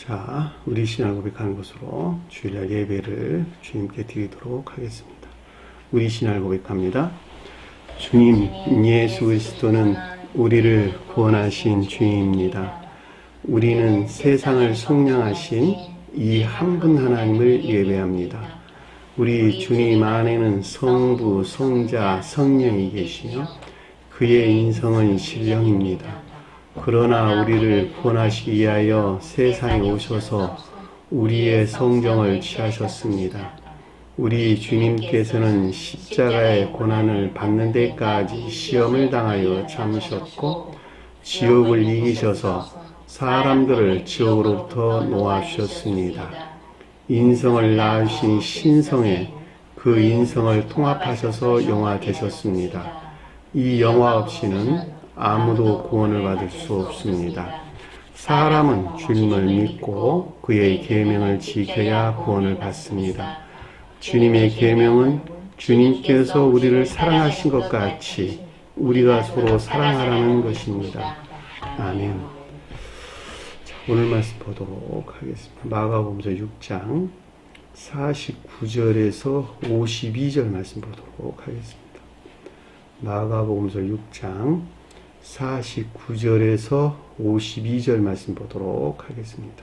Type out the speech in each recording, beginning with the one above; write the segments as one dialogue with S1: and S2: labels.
S1: 자, 우리 신앙 고백하는 것으로 주일날 예배를 주님께 드리도록 하겠습니다. 우리 신앙 고백합니다. 주님 예수 그리스도는 우리를 구원하신 주님입니다. 우리는 세상을 속량하신 이 한 분 하나님을 예배합니다. 우리 주님 안에는 성부, 성자, 성령이 계시며 그의 인성은 신령입니다. 그러나 우리를 구원하시기 위하여 세상에 오셔서 우리의 성정을 취하셨습니다. 우리 주님께서는 십자가의 고난을 받는 데까지 시험을 당하여 참으셨고 지옥을 이기셔서 사람들을 지옥으로부터 놓아주셨습니다. 인성을 낳으신 신성에 그 인성을 통합하셔서 영화 되셨습니다. 이 영화 없이는 아무도 구원을 받을 수 없습니다. 사람은 주님을 믿고 그의 계명을 지켜야 구원을 받습니다. 주님의 계명은 주님께서 우리를 사랑하신 것 같이 우리가 서로 사랑하라는 것입니다. 아멘. 자, 오늘 말씀 보도록 하겠습니다. 마가복음서 6장 49절에서 52절 말씀 보도록 하겠습니다. 마가복음서 6장 49절에서 52절 말씀 보도록 하겠습니다.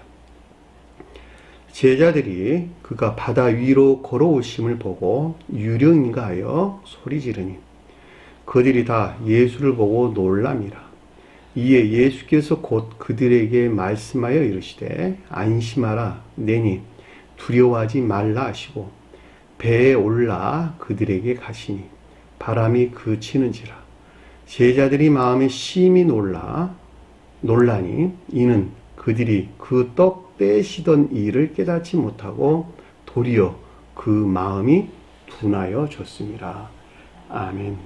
S1: 제자들이 그가 바다 위로 걸어오심을 보고 유령인가 하여 소리 지르니 그들이 다 예수를 보고 놀람이라. 이에 예수께서 곧 그들에게 말씀하여 이르시되 안심하라 내니 두려워하지 말라 하시고 배에 올라 그들에게 가시니 바람이 그치는지라. 제자들이 마음에 심히 놀라니 이는 그들이 그 떡 떼시던 일을 깨닫지 못하고 도리어 그 마음이 둔하여 졌습니다. 아멘.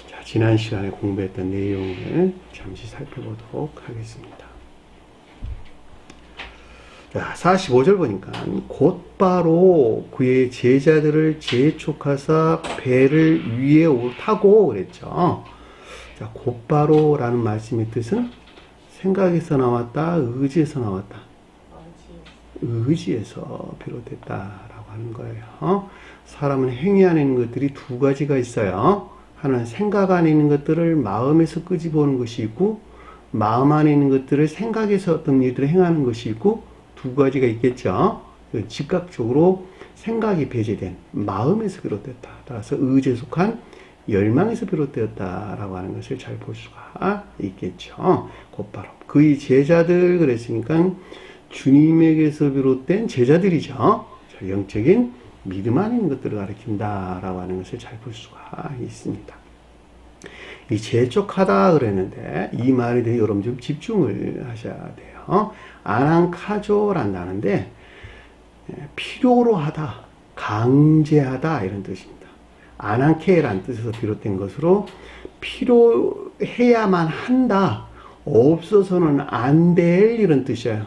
S1: 자, 지난 시간에 공부했던 내용을 잠시 살펴보도록 하겠습니다. 자, 45절 보니까 곧바로 그의 제자들을 재촉하사 배를 위에 타고 그랬죠. 자, 곧바로라는 말씀의 뜻은 생각에서 나왔다, 의지에서 나왔다. 의지에서 비롯됐다라고 하는 거예요. 사람은 행위 안에 있는 것들이 두 가지가 있어요. 하나는 생각 안에 있는 것들을 마음에서 끄집어오는 것이 있고, 마음 안에 있는 것들을 생각에서 어떤 일들을 행하는 것이 있고, 두 가지가 있겠죠. 즉각적으로 생각이 배제된 마음에서 비롯됐다. 따라서 의지에 속한 열망에서 비롯되었다라고 하는 것을 잘 볼 수가 있겠죠. 곧바로 그의 제자들 그랬으니까 주님에게서 비롯된 제자들이죠. 영적인 믿음 안에 있는 것들을 가리킨다라고 하는 것을 잘 볼 수가 있습니다. 이 재촉하다 그랬는데 이 말에 대해 여러분 좀 집중을 하셔야 돼요. 아난카조란 단어인데 필요로 하다, 강제하다 이런 뜻입니다. 아난케라는 뜻에서 비롯된 것으로 필요해야만 한다, 없어서는 안 될 이런 뜻이에요.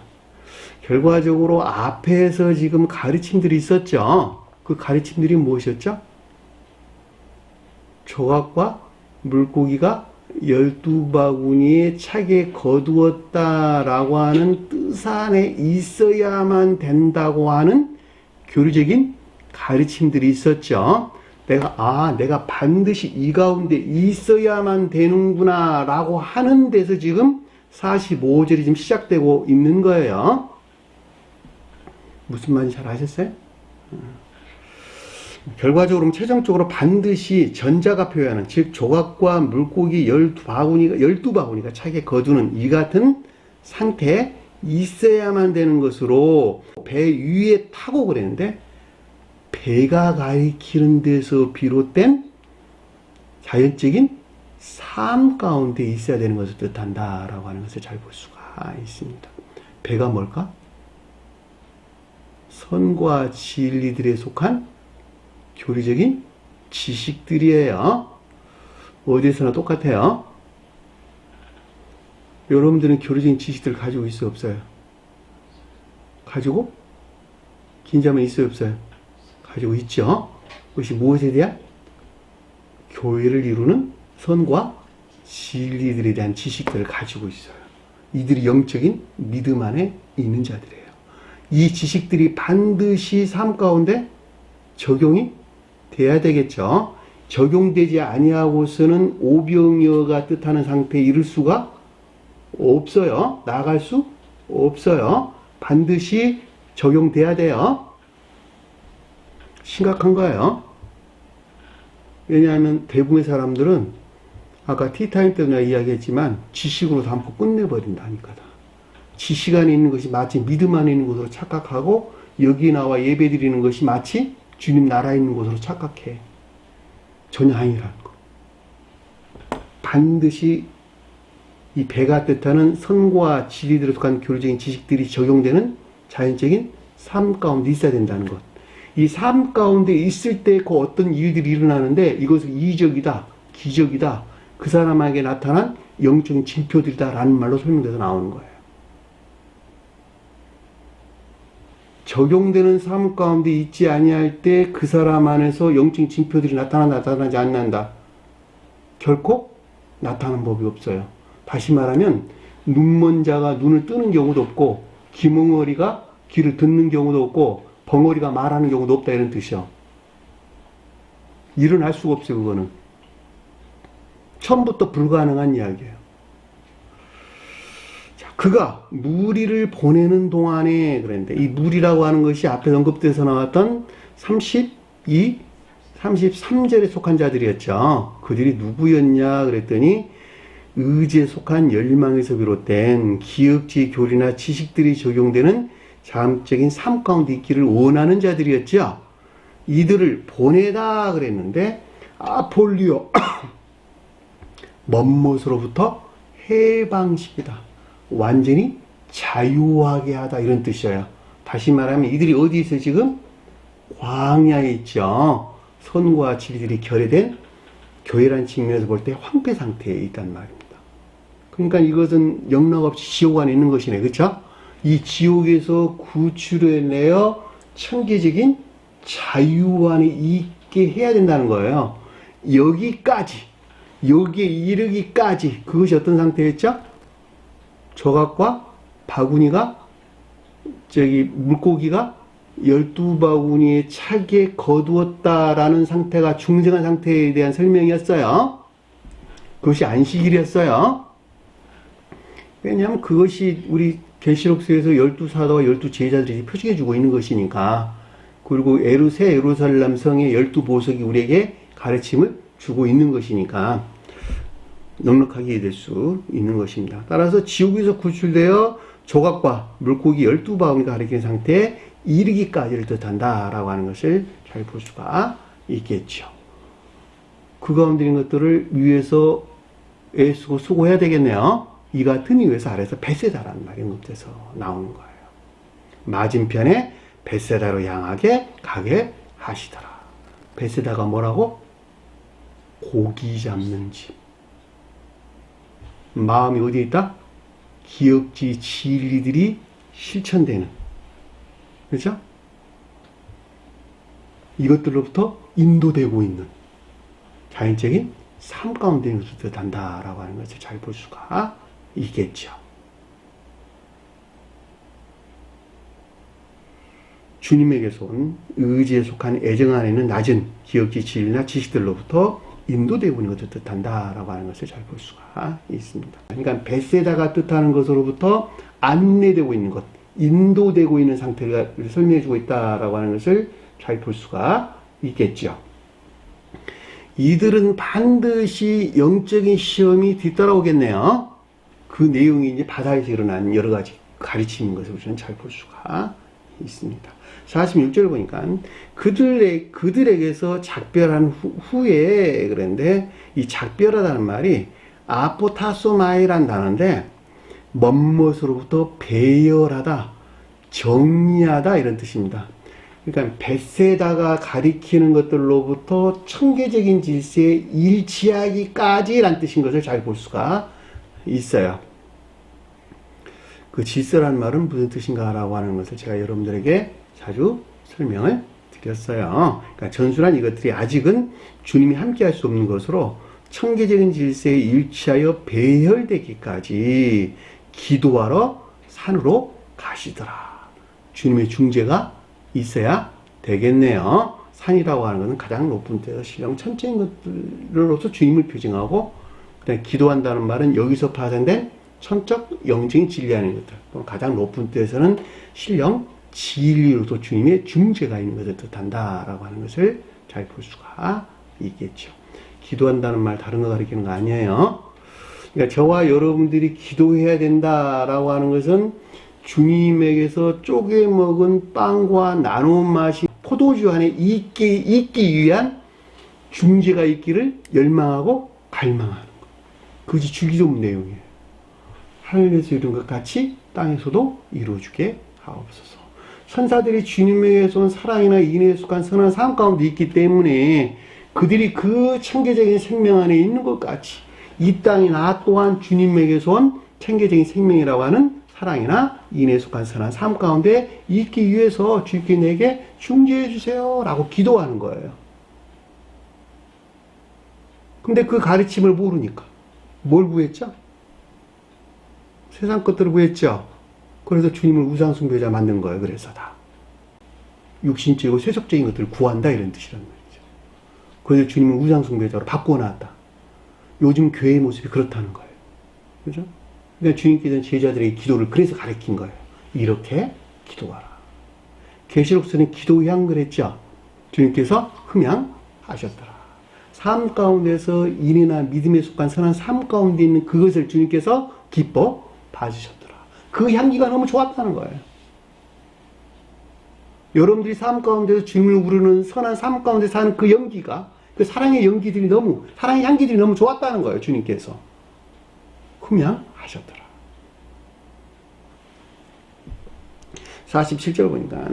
S1: 결과적으로 앞에서 지금 가르침들이 있었죠. 그 가르침들이 무엇이었죠? 조각과 물고기가 12바구니에 차게 거두었다라고 하는 뜻 안에 있어야만 된다고 하는 교리적인 가르침들이 있었죠. 내가 반드시 이 가운데 있어야만 되는구나 라고 하는 데서 지금 45절이 지금 시작되고 있는 거예요. 무슨 말인지 잘 아셨어요? 결과적으로 최종적으로 반드시 전자가 표현하는, 즉 조각과 물고기 12바구니가 차게 거두는 이 같은 상태에 있어야만 되는 것으로 배 위에 타고 그랬는데, 배가 가리키는 데서 비롯된 자연적인 삶 가운데 있어야 되는 것을 뜻한다라고 하는 것을 잘 볼 수가 있습니다. 배가 뭘까? 선과 진리들에 속한 교리적인 지식들이에요. 어디에서나 똑같아요. 여러분들은 교리적인 지식들을 가지고 있어요, 없어요? 가지고 긴자면 있어요, 없어요? 가지고 있죠. 그것이 무엇에 대한? 교회를 이루는 선과 진리들에 대한 지식들을 가지고 있어요. 이들이 영적인 믿음 안에 있는 자들이에요. 이 지식들이 반드시 삶 가운데 적용이 돼야 되겠죠. 적용되지 아니하고서는 오병이어가 뜻하는 상태에 이를 수가 없어요. 나아갈 수 없어요. 반드시 적용돼야 돼요. 심각한 거예요. 왜냐하면 대부분의 사람들은 아까 티타임 때도 내가 이야기했지만 지식으로 담고 끝내버린다니까. 지식 안에 있는 것이 마치 믿음 안에 있는 곳으로 착각하고 여기 나와 예배 드리는 것이 마치 주님 나라에 있는 곳으로 착각해. 전혀 아니라는 거. 반드시 이 배가 뜻하는 선과 진리들에 속한 교리적인 지식들이 적용되는 자연적인 삶 가운데 있어야 된다는 것. 이 삶 가운데 있을 때 그 어떤 일들이 일어나는데 이것은 이적이다, 기적이다, 그 사람에게 나타난 영적인 징표들이다라는 말로 설명돼서 나오는 거예요. 적용되는 삶 가운데 있지 아니할 때 그 사람 안에서 영적인 징표들이 나타나지 않는다. 결코 나타나는 법이 없어요. 다시 말하면 눈먼 자가 눈을 뜨는 경우도 없고 귀멍어리가 귀를 듣는 경우도 없고 벙어리가 말하는 경우도 없다 이런 뜻이요. 일어날 수가 없어요. 그거는 처음부터 불가능한 이야기예요. 자, 그가 무리를 보내는 동안에 그랬는데 이 무리라고 하는 것이 앞에 언급돼서 나왔던 32, 33절에 속한 자들이었죠. 그들이 누구였냐 그랬더니 의지에 속한 열망에서 비롯된 기억지 교리나 지식들이 적용되는 자음적인 삶 가운데 있기를 원하는 자들이었죠. 이들을 보내다 그랬는데 아폴리오 먼못으로부터 해방시키다. 완전히 자유하게 하다 이런 뜻이에요. 다시 말하면 이들이 어디 있어요 지금? 광야에 있죠. 선과 진리들이 결여된 교회란 측면에서 볼 때 황폐 상태에 있단 말입니다. 그러니까 이것은 영락없이 지옥 안에 있는 것이네. 그렇죠? 이 지옥에서 구출해내어 천계적인 자유 안에 있게 해야 된다는 거예요. 여기까지, 여기에 이르기까지 그것이 어떤 상태였죠? 조각과 바구니가 물고기가 12바구니에 차게 거두었다라는 상태가 중생한 상태에 대한 설명이었어요. 그것이 안식일이었어요. 왜냐하면 그것이 우리 계시록서에서 12사도와 12제자들이 표시해주고 있는 것이니까. 그리고 새 예루살렘 성의 12보석이 우리에게 가르침을 주고 있는 것이니까 넉넉하게 될 수 있는 것입니다. 따라서 지옥에서 구출되어 조각과 물고기 12바구니가 가리키는 상태에 이르기까지를 뜻한다라고 하는 것을 잘 볼 수가 있겠죠. 그 가운데 있는 것들을 위해서 애쓰고 수고해야 되겠네요. 이 같은 이유에서 아래서 베세다라는 말이 언급돼서 나오는 거예요. 맞은편에 베세다로 향하게 가게 하시더라. 베세다가 뭐라고? 고기 잡는 집. 마음이 어디에 있다? 기억지 진리들이 실천되는. 그렇죠? 이것들로부터 인도되고 있는 자연적인 삶 가운데 있는 것을 뜻한다라고 하는 것을 잘 볼 수가 있겠죠. 주님에게서 온 의지에 속한 애정 안에 있는 낮은 기억지 진리나 지식들로부터 인도되고 있는 것을 뜻한다라고 하는 것을 잘 볼 수가 있습니다. 그러니까 베세다가 뜻하는 것으로부터 안내되고 있는 것, 인도되고 있는 상태를 설명해주고 있다라고 하는 것을 잘 볼 수가 있겠죠. 이들은 반드시 영적인 시험이 뒤따라오겠네요. 그 내용이 이제 바다에서 일어난 여러 가지 가르침인 것을 우리는 잘 볼 수가 있습니다. 46절 보니까 그들에게서 작별한 후에 그런데 이 작별하다는 말이 아포타소마이란 단어인데 먼못으로부터 배열하다, 정리하다 이런 뜻입니다. 그러니까 베세다가 가리키는 것들로부터 천계적인 질서에 일치하기까지란 뜻인 것을 잘 볼 수가 있어요. 그 질서란 말은 무슨 뜻인가라고 하는 것을 제가 여러분들에게 자주 설명을 드렸어요. 그러니까 전술한 이것들이 아직은 주님이 함께 할 수 없는 것으로 천계적인 질서에 일치하여 배열되기까지 기도하러 산으로 가시더라. 주님의 중재가 있어야 되겠네요. 산이라고 하는 것은 가장 높은 데서 신령 천체인 것들로서 주님을 표징하고, 그다음에 기도한다는 말은 여기서 파생된 천적 영적인 진리하는 것들, 또는 가장 높은 데서는 신령 진리로서 주님의 중재가 있는 것을 뜻한다라고 하는 것을 잘 볼 수가 있겠죠. 기도한다는 말 다른 거 가리키는 거 아니에요. 그러니까 저와 여러분들이 기도해야 된다라고 하는 것은 주님에게서 쪼개 먹은 빵과 나눈 맛이 포도주 안에 있기 위한 중재가 있기를 열망하고 갈망하는 것. 그것이 주기도문 내용이에요. 하늘에서 이룬 것 같이 땅에서도 이루어주게 하옵소서. 천사들이 주님에게서 온 사랑이나 인애에 속한 선한 삶 가운데 있기 때문에 그들이 그 천계적인 생명 안에 있는 것 같이 이 땅이 나 또한 주님에게서 온 천계적인 생명이라고 하는 사랑이나 인애에 속한 선한 삶 가운데 있기 위해서 주님께 내게 중재해 주세요 라고 기도하는 거예요. 근데 그 가르침을 모르니까 뭘 구했죠? 세상 것들을 구했죠. 그래서 주님을 우상숭배자 만든 거예요. 그래서 다 육신적이고 세속적인 것들을 구한다 이런 뜻이란 말이죠. 그래서 주님을 우상숭배자로 바꿔놨다. 요즘 교회의 모습이 그렇다는 거예요. 그죠? 그러니까 주님께서는 제자들에게 기도를 그래서 가르친 거예요. 이렇게 기도하라. 계시록서는 기도향 그랬죠. 주님께서 흠양하셨더라. 삶 가운데서 인애나 믿음에 속한 선한 삶 가운데 있는 그것을 주님께서 기뻐 봐주셨더라. 그 향기가 너무 좋았다는 거예요. 여러분들이 삶 가운데서 주님을 부르는 선한 삶 가운데 사는 그 연기가, 그 사랑의 연기들이 사랑의 향기들이 너무 좋았다는 거예요. 주님께서 흠양하셨더라. 47절 보니까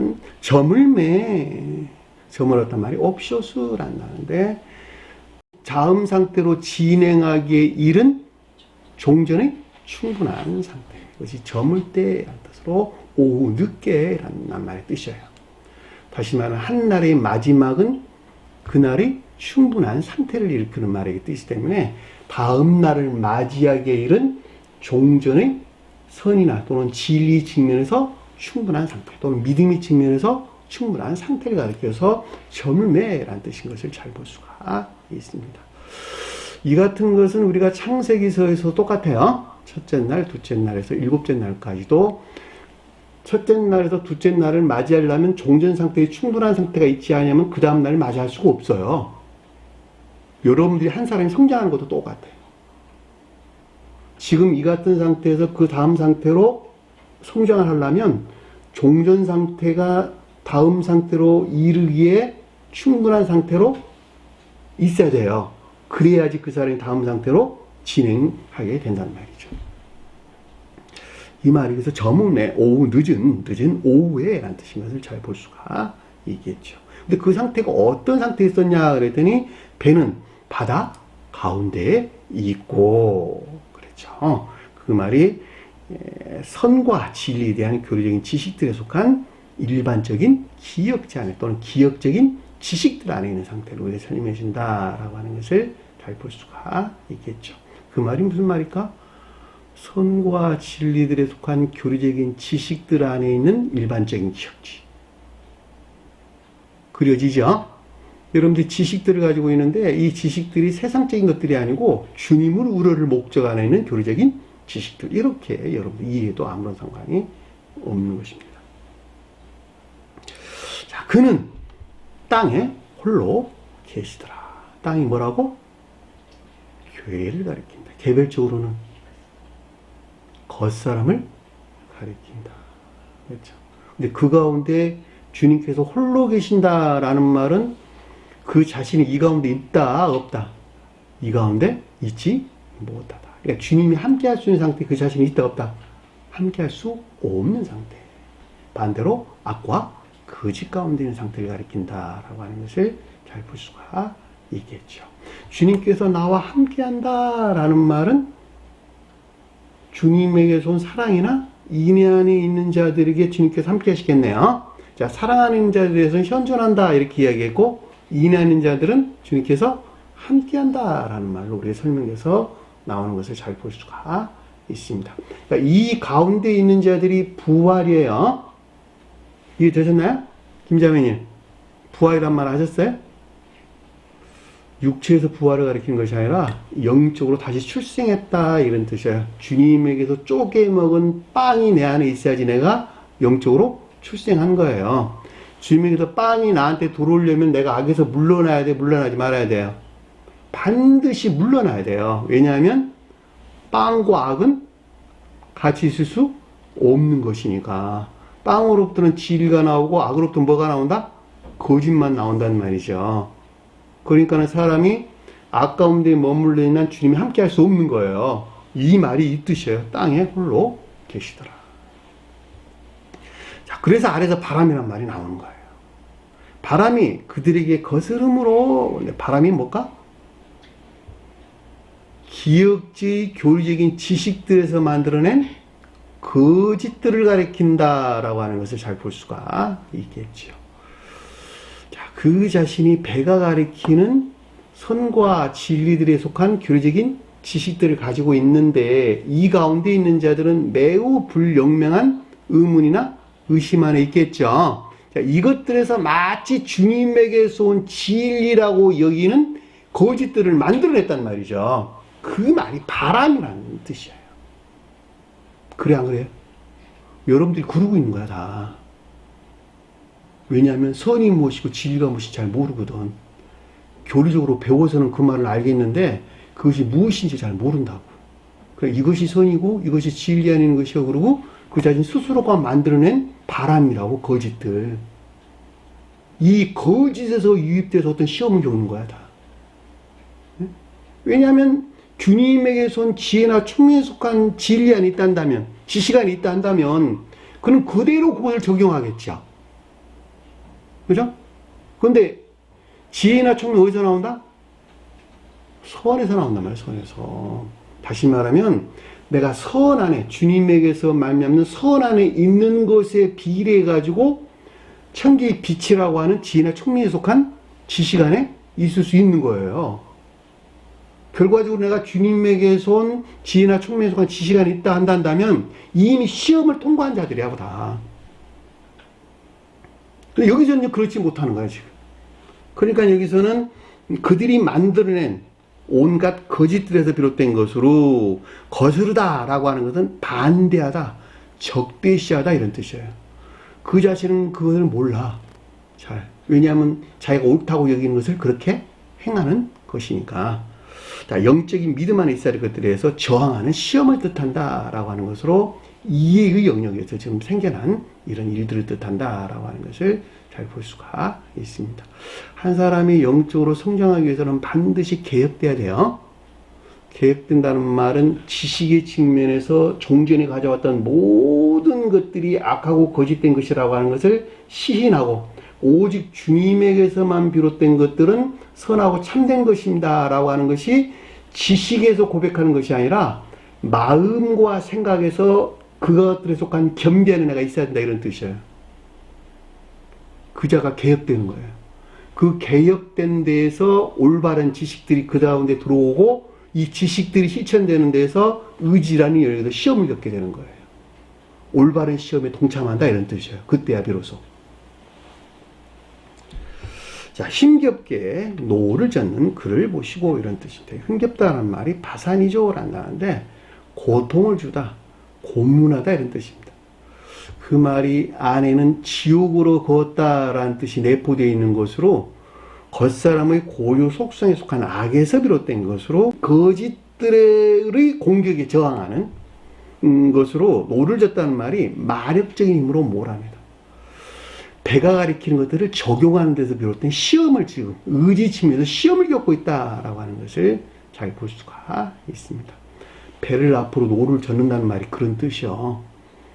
S1: 점을 어떤 말이 옵쇼스라는 말인데, 자음 상태로 진행하기에 이른 종전의 충분한 상태. 그것이 저물 때라는 뜻으로 오후 늦게라는 말의 뜻이에요. 다시 말하면 한날의 마지막은 그날의 충분한 상태를 일으키는 말의 뜻이기 때문에 다음 날을 맞이하기에 이른 종전의 선이나 또는 진리 측면에서 충분한 상태, 또는 믿음의 측면에서 충분한 상태를 가리켜서 저물매라는 뜻인 것을 잘 볼 수가 있습니다. 이 같은 것은 우리가 창세기서에서 똑같아요. 첫째 날, 둘째 날에서 일곱째 날까지도 첫째 날에서 둘째 날을 맞이하려면 종전 상태에 충분한 상태가 있지 않으면 그 다음 날을 맞이할 수가 없어요. 여러분들이 한 사람이 성장하는 것도 똑같아요. 지금 이 같은 상태에서 그 다음 상태로 성장을 하려면 종전 상태가 다음 상태로 이르기에 충분한 상태로 있어야 돼요. 그래야지 그 사람이 다음 상태로 진행하게 된다는 말이죠. 이 말이 그래서 저물매, 오후 늦은 오후에 라는 뜻인 것을 잘 볼 수가 있겠죠. 근데 그 상태가 어떤 상태에 있었냐 그랬더니 배는 바다 가운데에 있고 그랬죠. 그 말이 선과 진리에 대한 교리적인 지식들에 속한 일반적인 기억자 안에 또는 기억적인 지식들 안에 있는 상태로 우리가 설명해 준다라고 하는 것을 잘 볼 수가 있겠죠. 그 말이 무슨 말일까? 선과 진리들에 속한 교리적인 지식들 안에 있는 일반적인 기억지. 그려지죠? 여러분들이 지식들을 가지고 있는데 이 지식들이 세상적인 것들이 아니고 주님을 우러를 목적 안에 있는 교리적인 지식들. 이렇게 여러분들 이해해도 아무런 상관이 없는 것입니다. 자, 그는 땅에 홀로 계시더라. 땅이 뭐라고? 교회를 가리킨다. 개별적으로는 겉사람을 가리킨다. 그렇죠. 근데 그 가운데 주님께서 홀로 계신다라는 말은 그 자신이 이 가운데 있다, 없다. 이 가운데 있지 못하다. 그러니까 주님이 함께 할 수 있는 상태, 그 자신이 있다, 없다. 함께 할 수 없는 상태. 반대로 악과 거짓 가운데 있는 상태를 가리킨다라고 하는 것을 잘 볼 수가 있겠죠. 주님께서 나와 함께 한다라는 말은 주님에게서 온 사랑이나 인애 안에 있는 자들에게 주님께서 함께 하시겠네요. 자, 사랑하는 자들에서는 현존한다 이렇게 이야기했고, 인내하는 자들은 주님께서 함께 한다라는 말로 우리의 설명에서 나오는 것을 잘 볼 수가 있습니다. 그러니까 이 가운데 있는 자들이 부활이에요. 이해되셨나요? 김자매님, 부활이란 말 하셨어요? 육체에서 부활을 가리키는 것이 아니라 영적으로 다시 출생했다 이런 뜻이에요. 주님에게서 쪼개 먹은 빵이 내 안에 있어야지 내가 영적으로 출생한 거예요. 주님에게서 빵이 나한테 들어오려면 내가 악에서 물러나야 돼, 물러나지 말아야 돼요? 반드시 물러나야 돼요. 왜냐하면 빵과 악은 같이 있을 수 없는 것이니까. 빵으로부터는 진리가 나오고 악으로부터 뭐가 나온다? 거짓만 나온다는 말이죠. 그러니까 사람이 악 가운데 머물러 있는 주님이 함께 할 수 없는 거예요. 이 말이 이 뜻이에요. 땅에 홀로 계시더라. 자, 그래서 아래서 바람이란 말이 나오는 거예요. 바람이 그들에게 거스름으로, 바람이 뭘까? 기역지 교리적인 지식들에서 만들어낸 거짓들을 가리킨다라고 하는 것을 잘 볼 수가 있겠죠. 자, 그 자신이 배가 가리키는 선과 진리들에 속한 교리적인 지식들을 가지고 있는데 이 가운데 있는 자들은 매우 불영명한 의문이나 의심 안에 있겠죠. 자, 이것들에서 마치 주님에게서 온 진리라고 여기는 거짓들을 만들어냈단 말이죠. 그 말이 바람이라는 뜻이에요. 그래 안 그래요? 여러분들이 그러고 있는 거야 다. 왜냐하면 선이 무엇이고 진리가 무엇인지 잘 모르거든. 교리적으로 배워서는 그 말을 알겠는데 그것이 무엇인지 잘 모른다고. 그래, 이것이 선이고 이것이 진리 아닌 것이고 그러고 그 자신 스스로가 만들어낸 바람이라고 거짓들. 이 거짓에서 유입돼서 어떤 시험을 겪는 거야 다. 왜냐하면 주님에게서 온 지혜나 총명에 속한 진리 안에 있다 한다면, 지식 안에 있다 한다면 그는 그대로 그것을 적용하겠죠. 그죠? 그런데 지혜나 총명 어디서 나온다? 선에서 나온단 말이에요. 선에서. 다시 말하면 내가 선 안에, 주님에게서 말미암는 선 안에 있는 것에 비례해 가지고 천기의 빛이라고 하는 지혜나 총명에 속한 지식 안에 있을 수 있는 거예요. 결과적으로 내가 주님에게서 온 지혜나 총명에 속한 지식 안에 있다 한다면 이미 시험을 통과한 자들이야 다. 근데 여기서는 그렇지 못하는 거야 지금. 그러니까 여기서는 그들이 만들어낸 온갖 거짓들에서 비롯된 것으로 거스르다라고 하는 것은 반대하다, 적대시하다 이런 뜻이에요. 그 자신은 그것을 몰라. 잘. 왜냐하면 자기가 옳다고 여기는 것을 그렇게 행하는 것이니까. 자, 영적인 믿음 안에 있어야 할 것들에 대해서 저항하는 시험을 뜻한다라고 하는 것으로 이해의 영역에서 지금 생겨난 이런 일들을 뜻한다라고 하는 것을 잘 볼 수가 있습니다. 한 사람이 영적으로 성장하기 위해서는 반드시 개혁돼야 돼요. 개혁된다는 말은 지식의 측면에서 종전에 가져왔던 모든 것들이 악하고 거짓된 것이라고 하는 것을 시인하고 오직 주님에게서만 비롯된 것들은 선하고 참된 것입니다 라고 하는 것이 지식에서 고백하는 것이 아니라 마음과 생각에서 그것들에 속한 겸비하는 애가 있어야 된다 이런 뜻이에요. 그 자가 개혁되는 거예요. 그 개혁된 데에서 올바른 지식들이 그 가운데 들어오고 이 지식들이 실천되는 데에서 의지라는 영역에서 시험을 겪게 되는 거예요. 올바른 시험에 동참한다 이런 뜻이에요. 그때야 비로소. 자, 힘겹게 노를 젓는 그를 보시고 이런 뜻인데, 힘겹다는 말이 바산이죠 라는데 고통을 주다, 고문하다 이런 뜻입니다. 그 말이 안에는 지옥으로 걷다라는 뜻이 내포되어 있는 것으로 겉사람의 고유 속성에 속한 악에서 비롯된 것으로 거짓들의 공격에 저항하는 것으로 노를 젓다는 말이 마력적인 힘으로 몰아냅니다. 배가 가리키는 것들을 적용하는 데서 비롯된 시험을 지금 의지 측면에서 시험을 겪고 있다라고 하는 것을 잘 볼 수가 있습니다. 배를 앞으로 노를 젓는다는 말이 그런 뜻이요.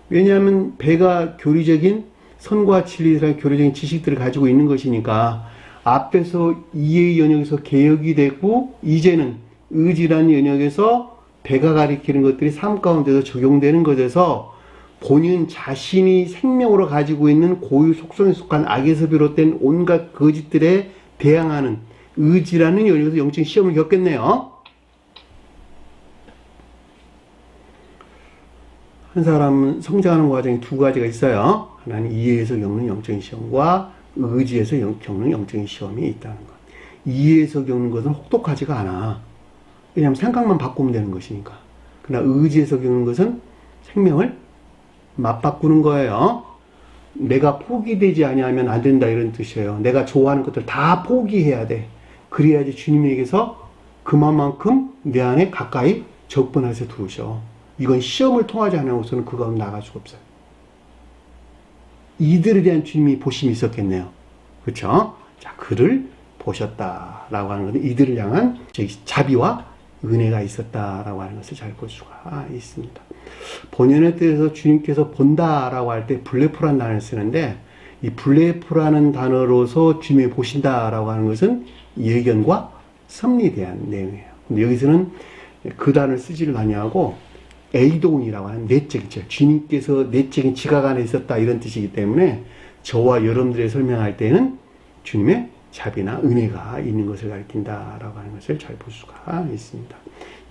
S1: 왜냐하면 배가 교리적인 선과 진리라는 교리적인 지식들을 가지고 있는 것이니까 앞에서 이해의 영역에서 개혁이 되고 이제는 의지라는 영역에서 배가 가리키는 것들이 삶 가운데서 적용되는 것에서 본인 자신이 생명으로 가지고 있는 고유 속성에 속한 악에서 비롯된 온갖 거짓들에 대항하는 의지라는 영역에서 영적인 시험을 겪겠네요. 한 사람은 성장하는 과정이 두 가지가 있어요. 하나는 이해에서 겪는 영적인 시험과 의지에서 겪는 영적인 시험이 있다는 것. 이해에서 겪는 것은 혹독하지가 않아. 왜냐하면 생각만 바꾸면 되는 것이니까. 그러나 의지에서 겪는 것은 생명을 맞바꾸는 거예요. 내가 포기되지 아니하면 안 된다 이런 뜻이에요. 내가 좋아하는 것들 다 포기해야 돼. 그래야지 주님에게서 그만큼 내 안에 가까이 접근해서 들어오셔. 이건 시험을 통하지 않고서는 그 가운데 나갈 수가 없어요. 이들에 대한 주님이 보심이 있었겠네요. 그렇죠? 자, 그를 보셨다라고 하는 것은 이들을 향한 자비와 은혜가 있었다라고 하는 것을 잘 볼 수가 있습니다. 본연의 뜻에서 주님께서 본다라고 할 때 블레포라는 단어를 쓰는데, 이 블레포라는 단어로서 주님이 보신다라고 하는 것은 예견과 섭리에 대한 내용이에요. 근데 여기서는 그 단어를 쓰지를 많이 하고 에이동이라고 하는 내적인, 주님께서 내적인 지각 안에 있었다 이런 뜻이기 때문에 저와 여러분들이 설명할 때는 주님의 자비나 은혜가 있는 것을 가리킨다라고 하는 것을 잘 볼 수가 있습니다.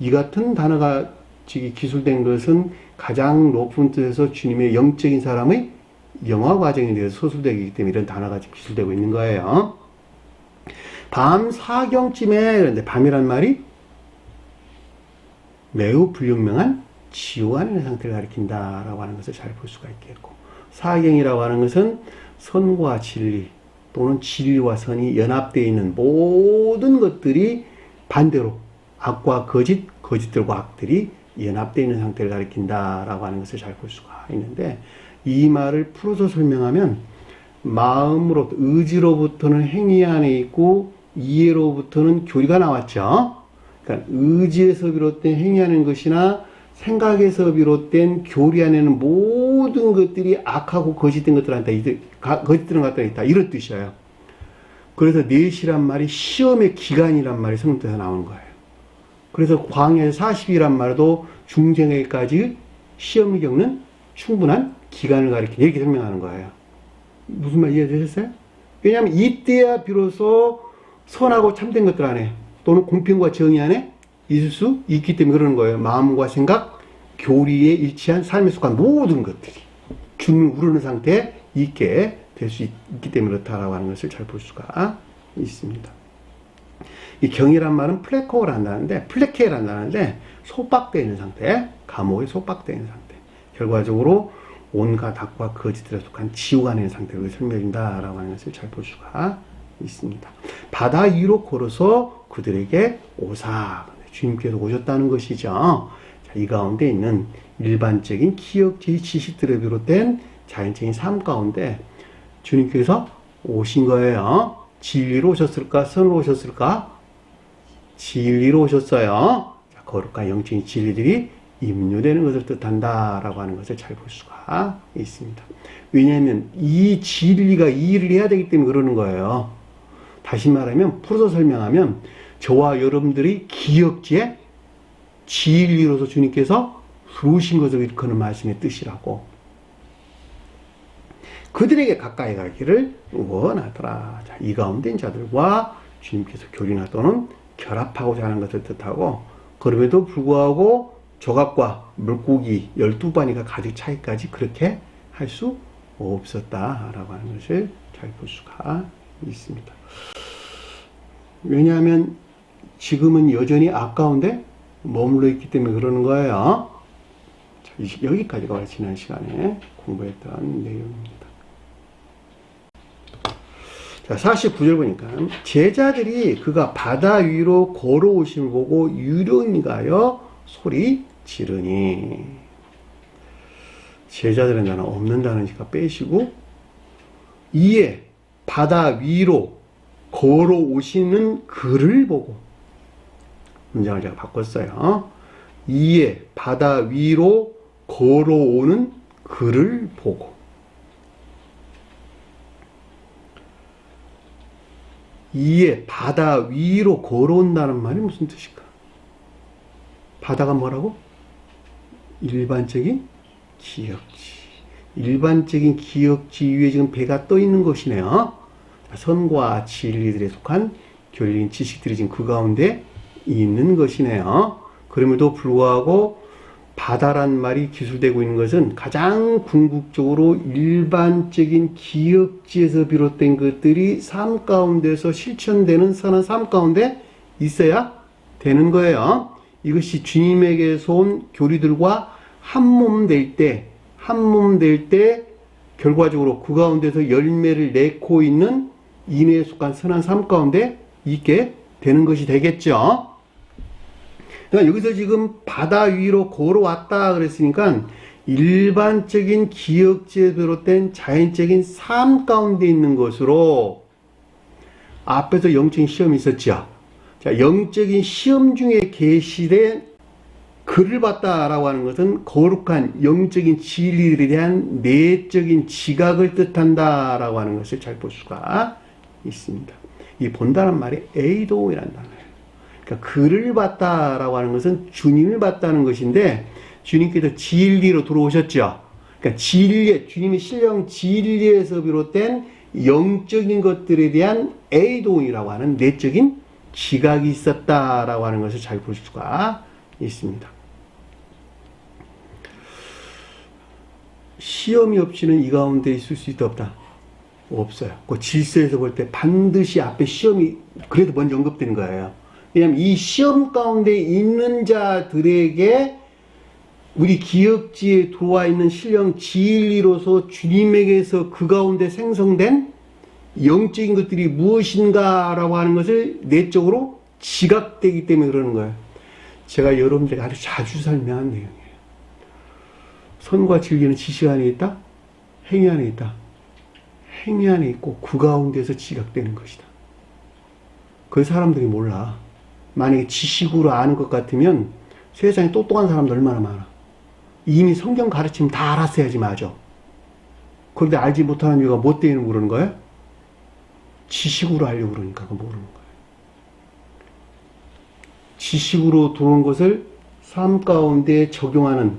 S1: 이 같은 단어가 기술된 것은 가장 높은 뜻에서 주님의 영적인 사람의 영화 과정에 대해서 소술되기 때문에 이런 단어가 기술되고 있는 거예요. 밤 4경쯤에, 그런데 밤이란 말이 매우 불분명한 지옥 안의 상태를 가리킨다라고 하는 것을 잘 볼 수가 있겠고, 사경이라고 하는 것은 선과 진리 또는 진리와 선이 연합되어 있는 모든 것들이 반대로 악과 거짓, 거짓들과 악들이 연합되어 있는 상태를 가리킨다라고 하는 것을 잘 볼 수가 있는데, 이 말을 풀어서 설명하면 마음으로부터, 의지로부터는 행위 안에 있고 이해로부터는 교리가 나왔죠. 그러니까 의지에서 비롯된 행위하는 것이나 생각에서 비롯된 교리 안에는 모든 것들이 악하고 거짓된 것들한테 거짓된 것들이 있다 이런 뜻이에요. 그래서 넷이란 말이 시험의 기간이란 말이 성경에서 나오는 거예요. 그래서 광야 40일이란 말도 중생에까지 시험을 겪는 충분한 기간을 가리키는, 이렇게 설명하는 거예요. 무슨 말 이해되셨어요? 왜냐하면 이때야 비로소 선하고 참된 것들 안에 또는 공평과 정의 안에 있을 수 있기 때문에 그러는 거예요. 마음과 생각, 교리에 일치한 삶에 속한 모든 것들이 주님을 우르는 상태에 있게 될 수 있기 때문에 그렇다라고 하는 것을 잘 볼 수가 있습니다. 이 경이란 말은 플레코를 한다는데, 플레케를 한다는데 속박되어 있는 상태, 감옥에 속박되어 있는 상태, 결과적으로 온갖 악과 거짓들에 속한 지옥 안에 있는 상태를 설명해준다라고 하는 것을 잘 볼 수가 있습니다. 바다 위로 걸어서 그들에게 오사, 주님께서 오셨다는 것이죠. 자, 이 가운데 있는 일반적인 기억주의 지식들에 비롯된 자연적인 삶 가운데 주님께서 오신 거예요. 진리로 오셨을까? 선으로 오셨을까? 진리로 오셨어요. 자, 거룩한 영적인 진리들이 임류되는 것을 뜻한다라고 하는 것을 잘 볼 수가 있습니다. 왜냐하면 이 진리가 이 일을 해야 되기 때문에 그러는 거예요. 다시 말하면, 풀어서 설명하면 저와 여러분들이 기억지에 진리로서 주님께서 부르신 것을 일컫는 말씀의 뜻이라고. 그들에게 가까이 가기를 원하더라. 자, 이 가운데 자들과 주님께서 교리나 또는 결합하고자 하는 것을 뜻하고, 그럼에도 불구하고 조각과 물고기 12마리가 가득 차기까지 그렇게 할 수 없었다라고 하는 것을 잘 볼 수가 있습니다. 왜냐하면 지금은 여전히 악 가운데 머물러 있기 때문에 그러는 거예요. 자, 여기까지가 지난 시간에 공부했던 내용입니다. 자, 49절 보니까 제자들이 그가 바다 위로 걸어오심을 보고 유령인가요? 소리 지르니. 제자들은 나는 없는 단어니까 빼시고, 이에 바다 위로 걸어오시는 그를 보고, 문장을 제가 바꿨어요. 이에 바다 위로 걸어오는 그를 보고. 이에 바다 위로 걸어온다는 말이 무슨 뜻일까? 바다가 뭐라고? 일반적인 기역지. 일반적인 기역지 위에 지금 배가 떠 있는 것이네요. 선과 진리들에 속한 교리적인 지식들이 지금 그 가운데 있는 것이네요. 그럼에도 불구하고 바다란 말이 기술되고 있는 것은 가장 궁극적으로 일반적인 기억지에서 비롯된 것들이 삶 가운데서 실천되는 선한 삶 가운데 있어야 되는 거예요. 이것이 주님에게서 온 교리들과 한 몸 될 때 결과적으로 그 가운데서 열매를 맺고 있는 인애에 속한 선한 삶 가운데 있게 되는 것이 되겠죠. 그러니까 여기서 지금 바다 위로 걸어왔다 그랬으니까 일반적인 기억지에 비롯된 자연적인 삶 가운데 있는 것으로 앞에서 영적인 시험이 있었죠. 자, 영적인 시험 중에 계시된 글을 봤다라고 하는 것은 거룩한 영적인 진리들에 대한 내적인 지각을 뜻한다라고 하는 것을 잘 볼 수가 있습니다. 이 본다는 말이 에이도이라는 단어예요. 그러니까 글을 봤다라고 하는 것은 주님을 봤다는 것인데 주님께서 진리로 들어오셨죠. 그러니까 진리, 주님의 신령 진리에서 비롯된 영적인 것들에 대한 에이도이라고 하는 내적인 지각이 있었다라고 하는 것을 잘 볼 수가 있습니다. 시험이 없이는 이 가운데 있을 수 있다 없다? 없어요. 그 질서에서 볼 때 반드시 앞에 시험이 그래도 먼저 언급되는 거예요. 왜냐하면 이 시험 가운데 있는 자들에게 우리 기억지에 들어와 있는 신령 진리로서 주님에게서 그 가운데 생성된 영적인 것들이 무엇인가라고 하는 것을 내적으로 지각되기 때문에 그러는 거예요. 제가 여러분들에게 아주 자주 설명한 내용이에요. 선과 진리는 지식 안에 있다? 행위 안에 있다? 행위 안에 있고 그 가운데서 지각되는 것이다. 그 사람들이 몰라. 만약에 지식으로 아는 것 같으면 세상에 똑똑한 사람들 얼마나 많아. 이미 성경 가르치면 다 알았어야지 맞아. 그런데 알지 못하는 이유가 뭐 때문에 그러는 거예요? 지식으로 하려고 그러니까 모르는 거예요. 지식으로 들어온 것을 삶 가운데 적용하는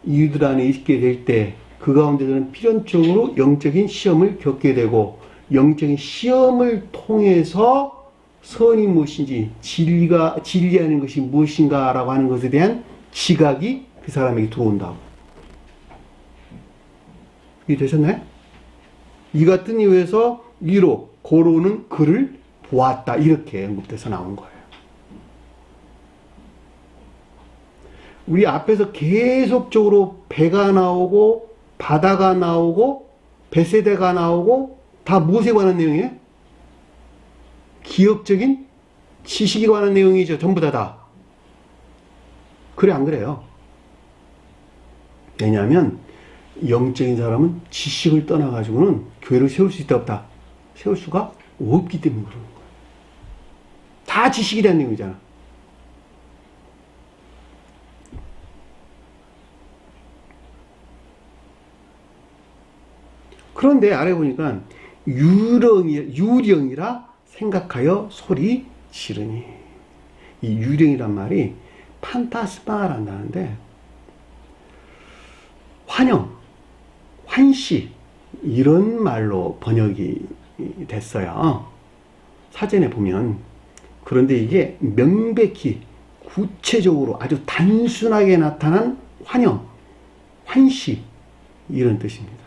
S1: 이유들 안에 있게 될 때 그 가운데서는 필연적으로 영적인 시험을 겪게 되고 영적인 시험을 통해서 선이 무엇인지 진리하는 것이 무엇인가라고 하는 것에 대한 지각이 그 사람에게 들어온다고. 이해되셨나요? 이 같은 이유에서 위로 걸어오는 글을 보았다 이렇게 언급돼서 나온 거예요. 우리 앞에서 계속적으로 배가 나오고 바다가 나오고 베세다가 나오고 다 무엇에 관한 내용이에요? 기억적인 지식에 관한 내용이죠. 전부 다. 그래 안 그래요? 왜냐하면 영적인 사람은 지식을 떠나가지고는 교회를 세울 수 있다 없다? 세울 수가 없기 때문에 그러는 거예요. 다 지식에 대한 내용이잖아. 그런데 아래 보니까 유령이라 생각하여 소리 지르니. 이 유령이란 말이 판타스마란다는데 환영, 환시 이런 말로 번역이 됐어요. 사전에 보면. 그런데 이게 명백히 구체적으로 아주 단순하게 나타난 환영, 환시 이런 뜻입니다.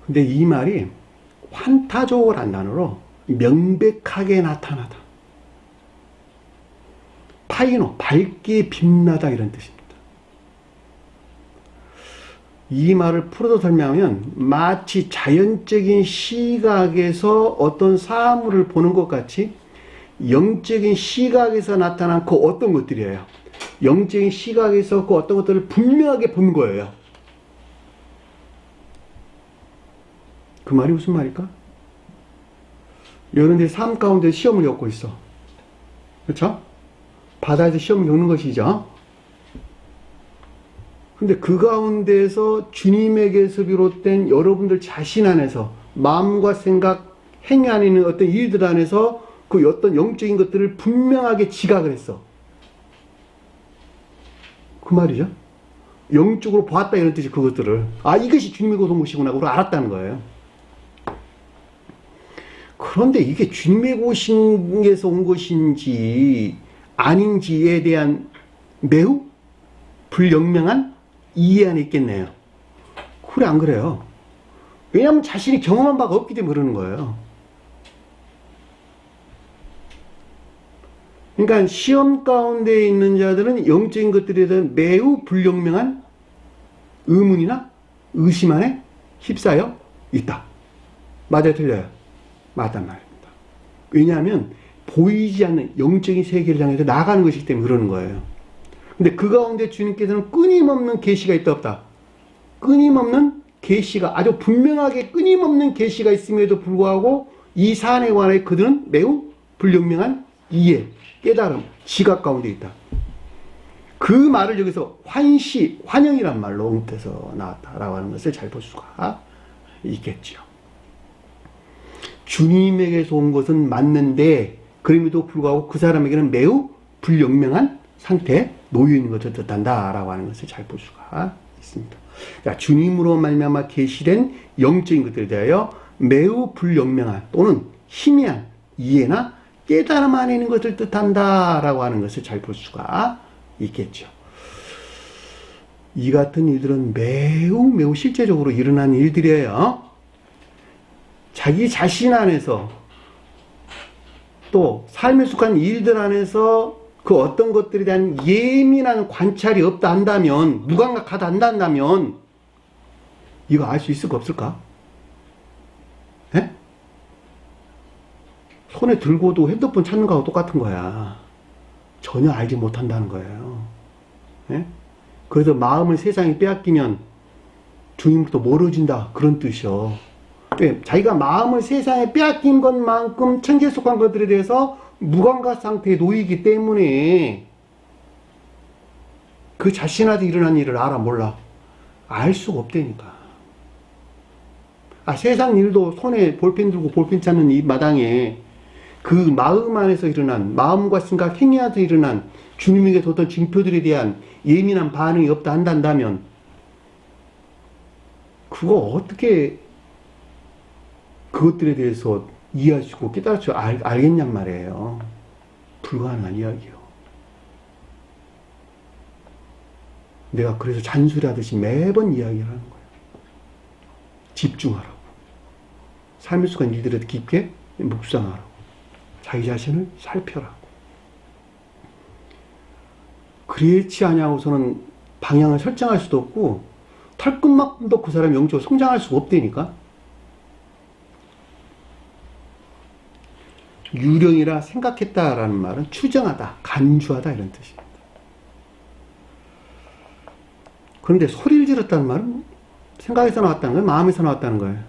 S1: 근데 이 말이 환타족이라는 단어로 명백하게 나타나다. 파이노, 밝게 빛나다 이런 뜻입니다. 이 말을 풀어서 설명하면 마치 자연적인 시각에서 어떤 사물을 보는 것 같이 영적인 시각에서 나타난 그 어떤 것들이에요. 영적인 시각에서 그 어떤 것들을 분명하게 본 거예요. 그 말이 무슨 말일까? 여러분들이 삶 가운데 시험을 겪고 있어. 그렇죠? 바다에서 시험을 겪는 것이죠. 근데 그 가운데서 주님에게서 비롯된 여러분들 자신 안에서 마음과 생각, 행위 안에 있는 어떤 일들 안에서 그 어떤 영적인 것들을 분명하게 지각을 했어. 그 말이죠. 영적으로 보았다 이런 뜻이 그것들을. 아, 이것이 주님의 고통이시구나. 우리가 알았다는 거예요. 그런데 이게 주님의 고통에서 온 것인지 아닌지에 대한 매우 불영명한 이해 안에 있겠네요. 그래, 안 그래요? 왜냐하면 자신이 경험한 바가 없기 때문에 그러는 거예요. 그러니까 시험 가운데 있는 자들은 영적인 것들에 대한 매우 불영명한 의문이나 의심 안에 휩싸여 있다. 맞아요, 틀려요? 맞단 말입니다. 왜냐하면 보이지 않는 영적인 세계를 향해서 나가는 것이기 때문에 그러는 거예요. 근데 그 가운데 주님께서는 끊임없는 계시가 있다 없다. 끊임없는 계시가, 아주 분명하게 끊임없는 계시가 있음에도 불구하고 이 사안에 관해 그들은 매우 불영명한 이해, 깨달음, 지각 가운데 있다. 그 말을 여기서 환영이란 말로 옮겨서 나왔다라고 하는 것을 잘 볼 수가 있겠죠. 주님에게서 온 것은 맞는데 그럼에도 불구하고 그 사람에게는 매우 불영명한 상태에 놓여 있는 것을 뜻한다라고 하는 것을 잘 볼 수가 있습니다. 자, 주님으로 말미암아 계시된 영적인 것들에 대하여 매우 불영명한 또는 희미한 이해나 깨달음 안에 있는 것을 뜻한다라고 하는 것을 잘 볼 수가 있겠죠. 이 같은 일들은 매우 실제적으로 일어난 일들이에요. 자기 자신 안에서 또 삶에 속한 일들 안에서 그 어떤 것들에 대한 예민한 관찰이 없다 한다면, 무감각하다 한다면 이거 알 수 있을까 없을까? 에? 손에 들고도 핸드폰 찾는 거하고 똑같은 거야. 전혀 알지 못한다는 거예요. 에? 그래서 마음을 세상에 빼앗기면 주님부터 멀어진다, 그런 뜻이요. 왜? 자기가 마음을 세상에 빼앗긴 것만큼 천지에 속한 것들에 대해서 무감각 상태에 놓이기 때문에 그 자신한테 일어난 일을 알아 몰라? 알 수가 없다니까. 세상 일도 손에 볼펜 들고 볼펜 찾는 이 마당에 그 마음 안에서 일어난, 마음과 생각, 행위에서 일어난 주님에게서 어떤 징표들에 대한 예민한 반응이 없다 한다면 그거 어떻게 그것들에 대해서 이해하시고 깨달으시고 알겠냔 말이에요. 불가능한 이야기요. 내가 그래서 잔소리하듯이 매번 이야기를 하는 거예요. 집중하라고. 삶의 속한 일들에 깊게 묵상하라고. 자기 자신을 살펴라고. 그렇지 않냐고서는 방향을 설정할 수도 없고 털끝만큼도 그 사람이 영적으로 성장할 수가 없다니까. 유령이라 생각했다라는 말은 추정하다, 간주하다 이런 뜻입니다. 그런데 소리를 지르었다는 말은 생각에서 나왔다는 거예요? 마음에서 나왔다는 거예요?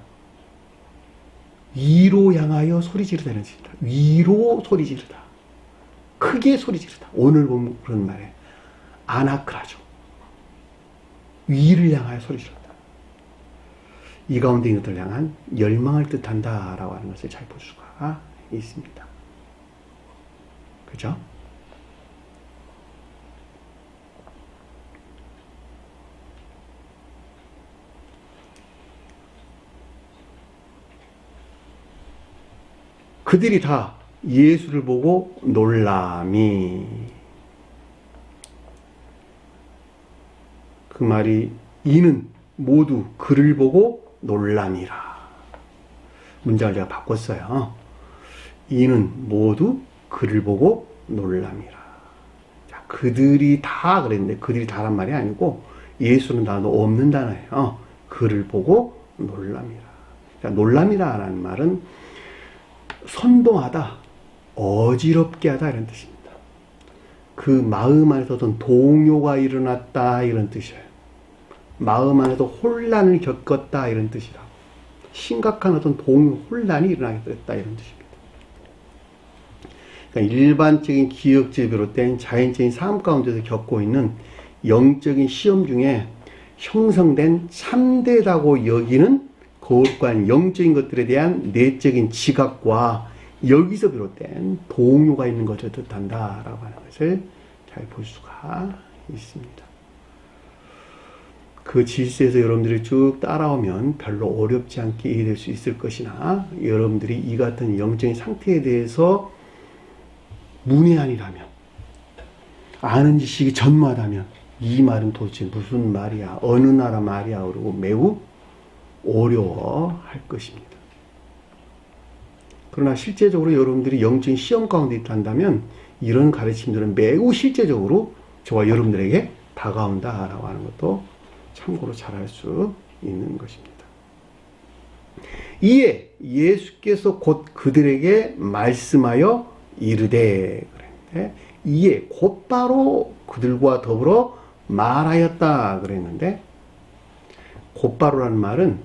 S1: 위로 향하여 소리 지르다 이런 뜻입니다. 위로 소리 지르다. 크게 소리 지르다. 오늘 보면 그런 말이에요. 아나크라죠. 위를 향하여 소리 지르다. 이 가운데 있는 것을 향한 열망을 뜻한다라고 하는 것을 잘 볼 수가 있습니다. 그죠? 그들이 다 예수를 보고 놀라미. 그 말이 이는 모두 그를 보고 놀람이라. 문장을 제가 바꿨어요. 이는 모두 그를 보고 놀람이라. 자, 그들이 다 그랬는데 그들이 다란 말이 아니고 예수는 단어 없는 단어예요. 그를 보고 놀람이라. 자, 놀람이라는 말은 선동하다, 어지럽게 하다 이런 뜻입니다. 그 마음 안에서 어떤 동요가 일어났다 이런 뜻이에요. 마음 안에서 혼란을 겪었다 이런 뜻이라고. 심각한 어떤 동요, 혼란이 일어나게 됐다 이런 뜻입니다. 그러니까 일반적인 기억제에 비롯된 자연적인 삶 가운데서 겪고 있는 영적인 시험 중에 형성된 참되다고 여기는 그것과 영적인 것들에 대한 내적인 지각과 여기서 비롯된 동요가 있는 것을 뜻한다라고 하는 것을 잘 볼 수가 있습니다. 그 질서에서 여러분들이 쭉 따라오면 별로 어렵지 않게 이해될 수 있을 것이나 여러분들이 이 같은 영적인 상태에 대해서 문외한이라면, 아는 지식이 전무하다면 이 말은 도대체 무슨 말이야? 어느 나라 말이야? 그러고 매우 어려워할 것입니다. 그러나 실제적으로 여러분들이 영적인 시험 가운데 있다면 이런 가르침들은 매우 실제적으로 저와 여러분들에게 다가온다라고 하는 것도 참고로 잘 알 수 있는 것입니다. 이에 예수께서 곧 그들에게 말씀하여 이르되, 그랬는데 이에 곧바로 그들과 더불어 말하였다 그랬는데, 곧바로라는 말은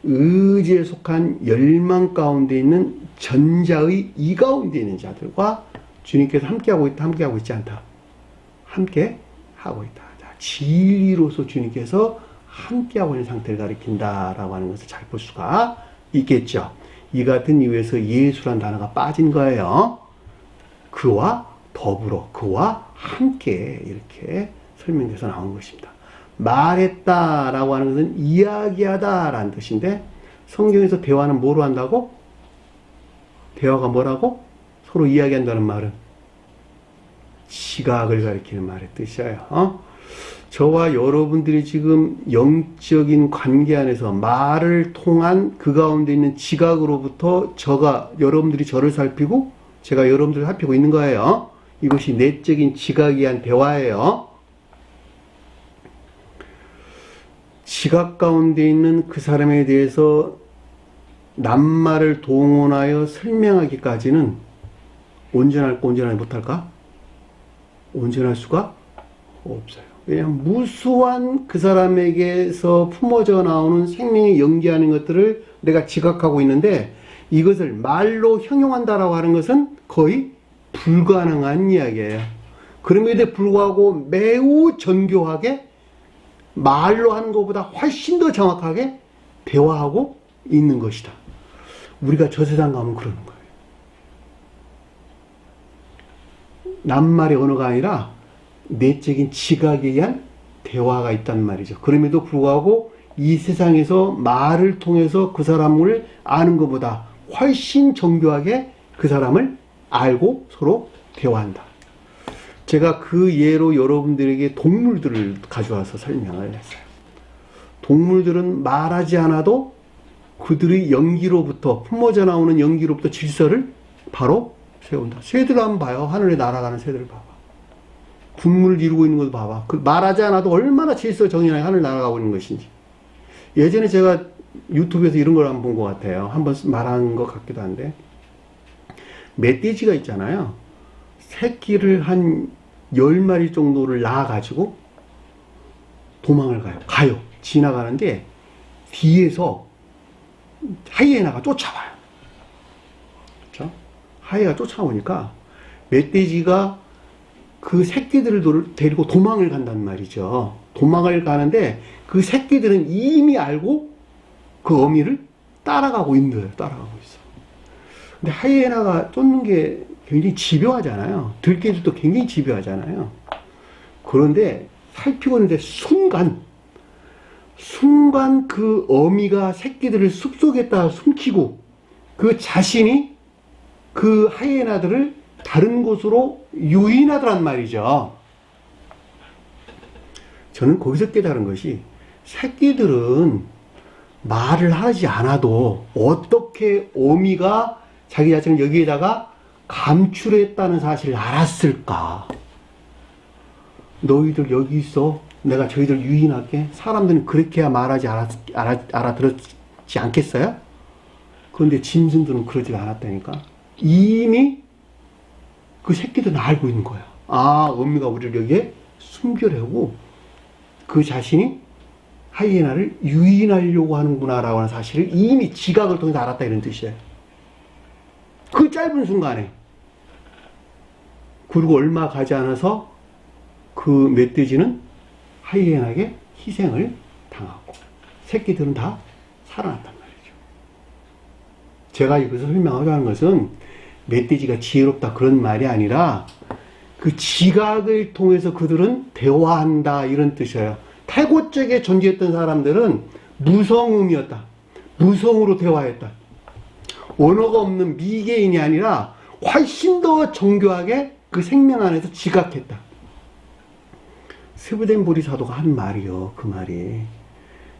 S1: 의지에 속한 열망 가운데 있는 전자의 이 가운데 있는 자들과 주님께서 함께하고 있다, 함께하고 있지 않다. 함께 하고 있다. 자, 진리로서 주님께서 함께하고 있는 상태를 가리킨다라고 하는 것을 잘 볼 수가 있겠죠. 이 같은 이유에서 예수란 단어가 빠진 거예요. 그와 더불어, 그와 함께 이렇게 설명돼서 나온 것입니다. 말했다라고 하는 것은 이야기하다라는 뜻인데, 성경에서 대화는 뭐로 한다고? 대화가 뭐라고? 서로 이야기한다는 말은 지각을 가리키는 말의 뜻이에요. 저와 여러분들이 지금 영적인 관계 안에서 말을 통한 그 가운데 있는 지각으로부터 여러분들이 저를 살피고 제가 여러분들을 살피고 있는 거예요. 이것이 내적인 지각에 의한 대화예요. 지각 가운데 있는 그 사람에 대해서 낱말을 동원하여 설명하기까지는 온전할까, 온전하지 못할까? 온전할 수가 없어요. 왜냐하면 무수한 그 사람에게서 품어져 나오는 생명이 연기하는 것들을 내가 지각하고 있는데, 이것을 말로 형용한다라고 하는 것은 거의 불가능한 이야기예요. 그럼에도 불구하고 매우 정교하게 말로 하는 것보다 훨씬 더 정확하게 대화하고 있는 것이다. 우리가 저 세상 가면 그러는 거예요. 낱말의 언어가 아니라 내적인 지각에 의한 대화가 있단 말이죠. 그럼에도 불구하고 이 세상에서 말을 통해서 그 사람을 아는 것보다 훨씬 정교하게 그 사람을 알고 서로 대화한다. 제가 그 예로 여러분들에게 동물들을 가져와서 설명을 했어요. 동물들은 말하지 않아도 그들의 연기로부터, 품어져 나오는 연기로부터 질서를 바로 세운다. 새들 한번 봐요. 하늘에 날아가는 새들을 봐봐. 분무를 이루고 있는 것도 봐봐. 그 말하지 않아도 얼마나 질서 정연하게 하늘 날아가고 있는 것인지. 예전에 제가 유튜브에서 이런 걸 한번 본 것 같아요. 한번 말한 것 같기도 한데, 멧돼지가 있잖아요. 새끼를 한 10마리 정도를 낳아가지고 도망을 가요. 지나가는데 뒤에서 하이에나가 쫓아와요. 그렇죠? 하이에나가 쫓아오니까 멧돼지가 그 새끼들을 데리고 도망을 간단 말이죠. 도망을 가는데 그 새끼들은 이미 알고 그 어미를 따라가고 있는 거예요. 따라가고 있어. 근데 하이에나가 쫓는 게 굉장히 집요하잖아요. 들개들도 굉장히 집요하잖아요. 그런데 살피고 있는데 순간 그 어미가 새끼들을 숲속에다 숨기고 그 자신이 그 하이에나들을 다른 곳으로 유인하더란 말이죠. 저는 거기서 깨달은 것이, 새끼들은 말을 하지 않아도 어떻게 어미가 자기 자신을 여기에다가 감출했다는 사실을 알았을까? 너희들 여기 있어. 내가 저희들 유인할게. 사람들은 그렇게 해야 말하지 알아들었지 않겠어요? 그런데 짐승들은 그러지가 않았다니까. 이미 그 새끼들은 알고 있는 거야. 아, 어미가 우리를 여기에 숨기려고 그 자신이 하이에나를 유인하려고 하는구나 라고 하는 사실을 이미 지각을 통해서 알았다, 이런 뜻이에요. 그 짧은 순간에. 그리고 얼마 가지 않아서 그 멧돼지는 하이에나에게 희생을 당하고 새끼들은 다 살아났단 말이죠. 제가 이것을 설명하려고 하는 것은 멧돼지가 지혜롭다 그런 말이 아니라 그 지각을 통해서 그들은 대화한다, 이런 뜻이에요. 태고 쪽에 존재했던 사람들은 무성음이었다. 무성으로 대화했다. 언어가 없는 미개인이 아니라 훨씬 더 정교하게 그 생명 안에서 지각했다. 세부된 보리사도가 한 말이요. 그 말이.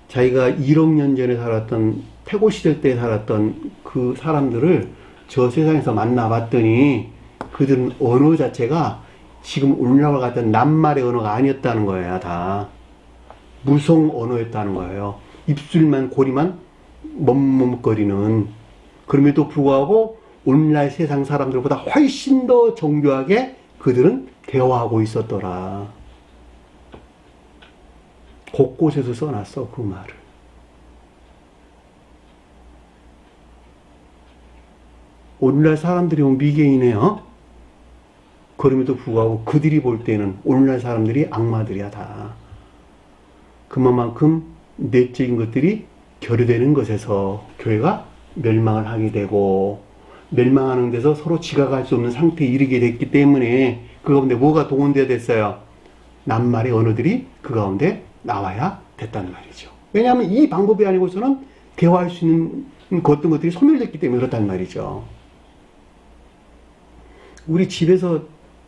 S1: 자기가 1억 년 전에 살았던, 태고시대 때 살았던 그 사람들을 저 세상에서 만나봤더니 그들은 언어 자체가 지금 오늘날 같은 낱말의 언어가 아니었다는 거예요. 다. 무성 언어였다는 거예요. 입술만, 고리만 머뭇머뭇거리는. 그럼에도 불구하고 오늘날 세상 사람들보다 훨씬 더 정교하게 그들은 대화하고 있었더라. 곳곳에서 써놨어, 그 말을. 오늘날 사람들이 미개이네요. 그럼에도 불구하고 그들이 볼 때는 오늘날 사람들이 악마들이야, 다. 그만큼 내적인 것들이 결여되는 것에서 교회가 멸망을 하게 되고, 멸망하는 데서 서로 지각할 수 없는 상태에 이르게 됐기 때문에 그 가운데 뭐가 동원되어야 됐어요? 낱말의 언어들이 그 가운데 나와야 됐다는 말이죠. 왜냐하면 이 방법이 아니고서는 대화할 수 있는 어떤 것들이 소멸됐기 때문에 그렇단 말이죠. 우리 집에서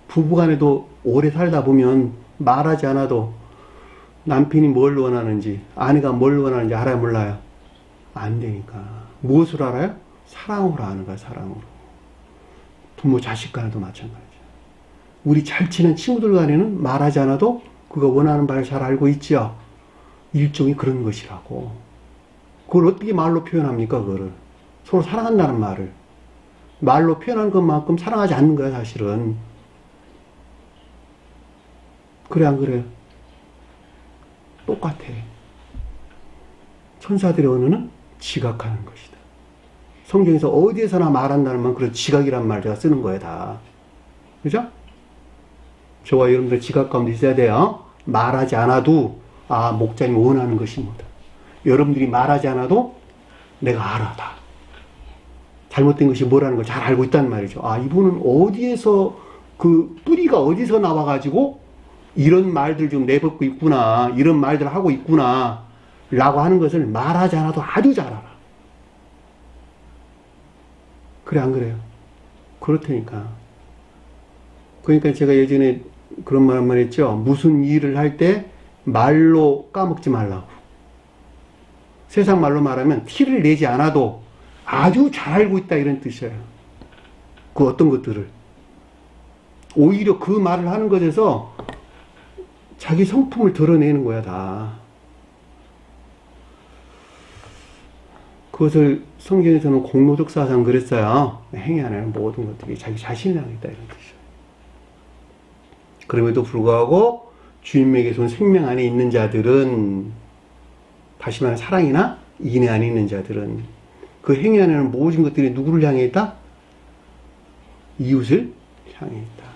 S1: 부부간에도 오래 살다 보면 말하지 않아도 남편이 뭘 원하는지, 아내가 뭘 원하는지 알아요, 몰라요? 안 되니까. 무엇을 알아요? 사랑으로 아는 거야, 사랑으로. 부모 자식 간에도 마찬가지야. 우리 잘 친한 친구들 간에는 말하지 않아도 그가 원하는 바를 잘 알고 있지요. 일종의 그런 것이라고. 그걸 어떻게 말로 표현합니까, 그거를? 서로 사랑한다는 말을. 말로 표현하는 것만큼 사랑하지 않는 거야, 사실은. 그래, 안 그래요? 똑같아. 천사들의 언어는 지각하는 것이다. 성경에서 어디에서나 말한다는 말, 그런 지각이란 말 제가 쓰는 거예요, 다. 그죠? 저와 여러분들 지각 가운데 있어야 돼요. 말하지 않아도, 아, 목자님이 원하는 것이 뭐다. 여러분들이 말하지 않아도 내가 알아, 다. 잘못된 것이 뭐라는 걸 잘 알고 있다는 말이죠. 아, 이분은 어디에서, 그 뿌리가 어디서 나와가지고 이런 말들 좀 내뱉고 있구나, 이런 말들 하고 있구나 라고 하는 것을 말하지 않아도 아주 잘 알아. 그래, 안 그래요? 그렇다니까. 그러니까 제가 예전에 그런 말 한 번 했죠. 무슨 일을 할 때 말로 까먹지 말라고. 세상 말로 말하면 티를 내지 않아도 아주 잘 알고 있다, 이런 뜻이에요. 그 어떤 것들을. 오히려 그 말을 하는 것에서 자기 성품을 드러내는 거야, 다. 그것을 성경에서는 공로적 사상 그랬어요. 행위 안에 모든 것들이 자기 자신을 향했다, 이런 뜻이에요. 그럼에도 불구하고 주님에게서 온 생명 안에 있는 자들은, 다시 말하면 사랑이나 인애 안에 있는 자들은 그 행위 안에는 모든 것들이 누구를 향해 있다? 이웃을 향해 있다.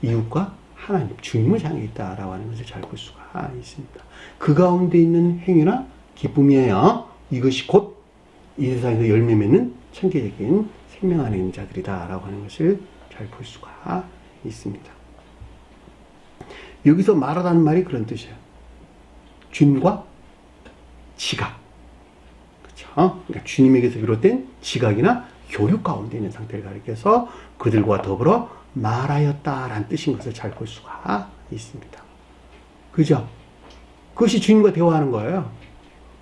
S1: 이웃과 하나님, 주님을 향해 있다라고 하는 것을 잘 볼 수가 있습니다. 그 가운데 있는 행위나 기쁨이에요. 이것이 곧 이 세상에서 열매 맺는 천계적인 생명 안에 있는 자들이다라고 하는 것을 잘 볼 수가 있습니다. 여기서 말하라는 말이 그런 뜻이에요. 주님과 지각. 그렇죠? 그러니까 주님에게서 비롯된 지각이나 교류 가운데 있는 상태를 가리켜서 그들과 더불어 말하였다라는 뜻인 것을 잘 볼 수가 있습니다. 그죠? 그것이 주님과 대화하는 거예요.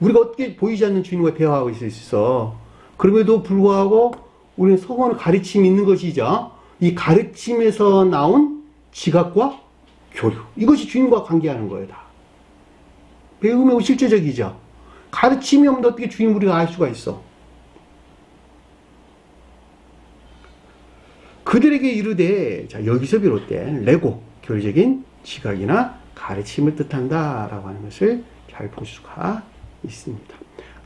S1: 우리가 어떻게 보이지 않는 주님과 대화하고 있을 수 있어. 그럼에도 불구하고 우리는 성언의 가르침이 있는 것이죠. 이 가르침에서 나온 지각과 교류. 이것이 주님과 관계하는 거예요, 다. 매우 실제적이죠. 가르침이 없는데 어떻게 주님 우리가 알 수가 있어. 그들에게 이르되, 자, 여기서 비롯된 레고, 교리적인 지각이나 가르침을 뜻한다라고 하는 것을 잘 볼 수가 있습니다.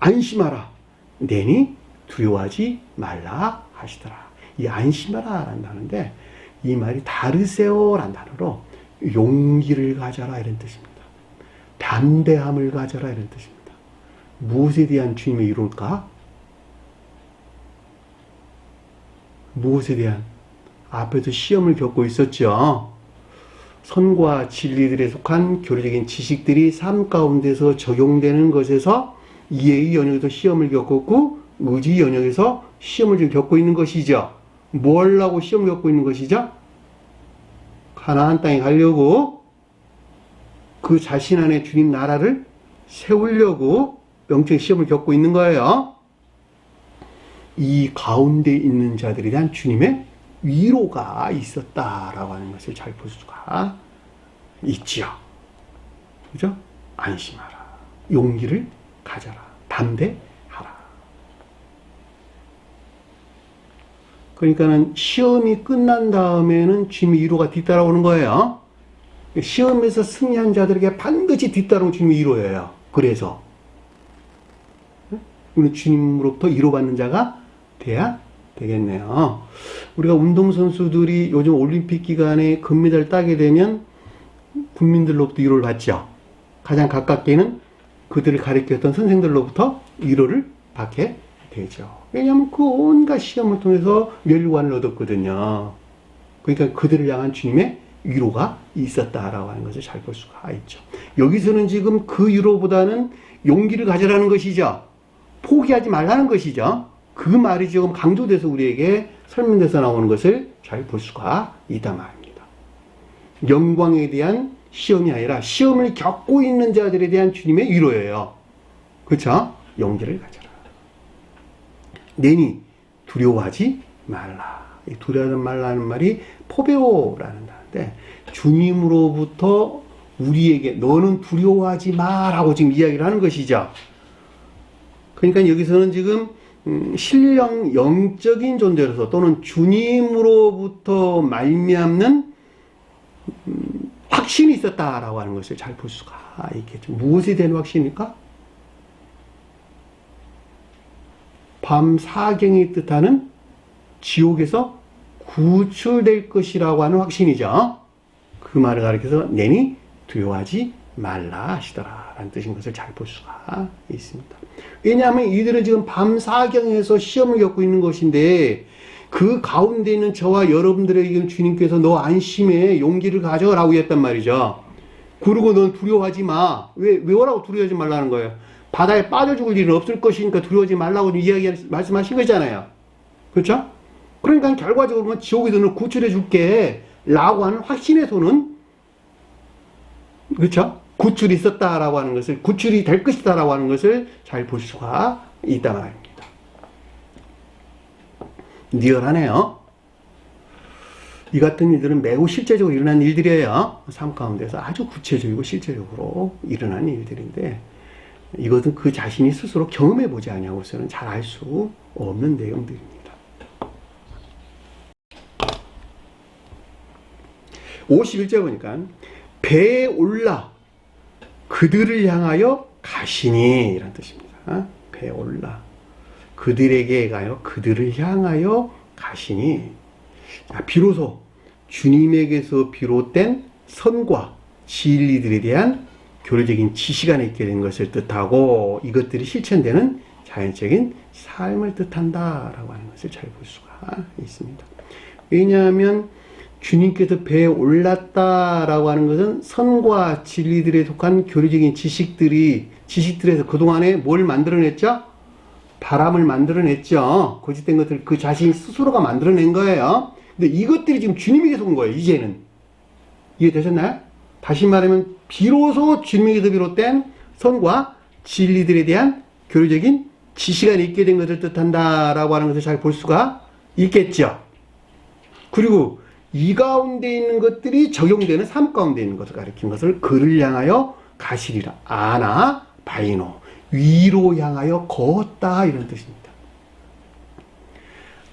S1: 안심하라. 내니 두려워하지 말라 하시더라. 이 안심하라 라는 단어인데, 이 말이 다르세요 라는 단어로 용기를 가져라 이런 뜻입니다. 담대함을 가져라 이런 뜻입니다. 무엇에 대한 주님의 이룰까? 무엇에 대한? 앞에서 시험을 겪고 있었죠. 선과 진리들에 속한 교리적인 지식들이 삶 가운데서 적용되는 것에서 이해의 영역에서 시험을 겪었고, 의지 영역에서 시험을 좀 겪고 있는 것이죠. 뭘 하고 시험을 겪고 있는 것이죠? 가나안 땅에 가려고 그 자신 안에 주님 나라를 세우려고 영적인 시험을 겪고 있는 거예요. 이 가운데 있는 자들에 대한 주님의 위로가 있었다라고 하는 것을 잘 볼 수가 있지요. 그죠? 안심하라. 용기를 가져라. 담대하라. 그러니까는 시험이 끝난 다음에는 주님의 위로가 뒤따라오는 거예요. 시험에서 승리한 자들에게 반드시 뒤따르는 주님의 위로예요. 그래서 우리는 주님으로부터 위로받는 자가 돼야 되겠네요. 우리가 운동선수들이 요즘 올림픽 기간에 금메달을 따게 되면 국민들로부터 위로를 받죠. 가장 가깝게는 그들을 가르쳤던 선생들로부터 위로를 받게 되죠. 왜냐하면 그 온갖 시험을 통해서 멸관을 얻었거든요. 그러니까 그들을 향한 주님의 위로가 있었다라고 하는 것을 잘 볼 수가 있죠. 여기서는 지금 그 위로보다는 용기를 가져라는 것이죠. 포기하지 말라는 것이죠. 그 말이 지금 강조돼서 우리에게 설명돼서 나오는 것을 잘 볼 수가 있단 말입니다. 영광에 대한 시험이 아니라 시험을 겪고 있는 자들에 대한 주님의 위로예요. 그렇죠? 용기를 가져라. 내니 두려워하지 말라. 이 두려워하지 말라는 말이 포베오라는 단어인데 주님으로부터 우리에게 너는 두려워하지 마라고 지금 이야기를 하는 것이죠. 그러니까 여기서는 지금 신령 영적인 존재로서 또는 주님으로부터 말미암는 확신이 있었다라고 하는 것을 잘 볼 수가 있겠죠. 무엇에 대한 확신입니까? 밤 사경이 뜻하는 지옥에서 구출될 것이라고 하는 확신이죠. 그 말을 가리켜서 내니 두려워하지 말라 하시더라 라는 뜻인 것을 잘 볼 수가 있습니다. 왜냐하면 이들은 지금 밤 사경에서 시험을 겪고 있는 것인데 그 가운데 있는 저와 여러분들에게 주님께서 너 안심해 용기를 가져라고 했단 말이죠. 그리고 넌 두려워하지 마. 왜 뭐라고 두려워하지 말라는 거예요? 바다에 빠져 죽을 일은 없을 것이니까 두려워하지 말라고 말씀하신 거잖아요. 그렇죠? 그러니까 결과적으로 지옥에서 너 구출해 줄게 라고 하는 확신에서는 그렇죠? 구출이 있었다라고 하는 것을 구출이 될 것이다라고 하는 것을 잘 볼 수가 있단 말입니다. 리얼하네요. 이 같은 일들은 매우 실제적으로 일어난 일들이에요. 삶 가운데서 아주 구체적이고 실제적으로 일어난 일들인데 이것은 그 자신이 스스로 경험해 보지 않냐고서는 잘 알 수 없는 내용들입니다. 51절 보니까 배에 올라 그들을 향하여 가시니 이란 뜻입니다. 배에 올라 그들에게 가요. 그들을 향하여 가시니 비로소 주님에게서 비롯된 선과 진리들에 대한 교리적인 지식 안에 있게 된 것을 뜻하고 이것들이 실천되는 자연적인 삶을 뜻한다라고 하는 것을 잘 볼 수가 있습니다. 왜냐하면 주님께서 배에 올랐다라고 하는 것은 선과 진리들에 속한 교리적인 지식들에서 그동안에 뭘 만들어냈죠? 바람을 만들어냈죠. 거짓된 것들 그 자신 스스로가 만들어낸 거예요. 근데 이것들이 지금 주님에게서 온 거예요. 이제는. 이해되셨나요? 다시 말하면 비로소 주님에게서 비롯된 선과 진리들에 대한 교리적인 지식 안에 있게 된 것을 뜻한다라고 하는 것을 잘 볼 수가 있겠죠. 그리고 이 가운데 있는 것들이 적용되는 삶 가운데 있는 것을 가리키는 것을 그를 향하여 가시리라. 아나 바이노 위로 향하여 걷다 이런 뜻입니다.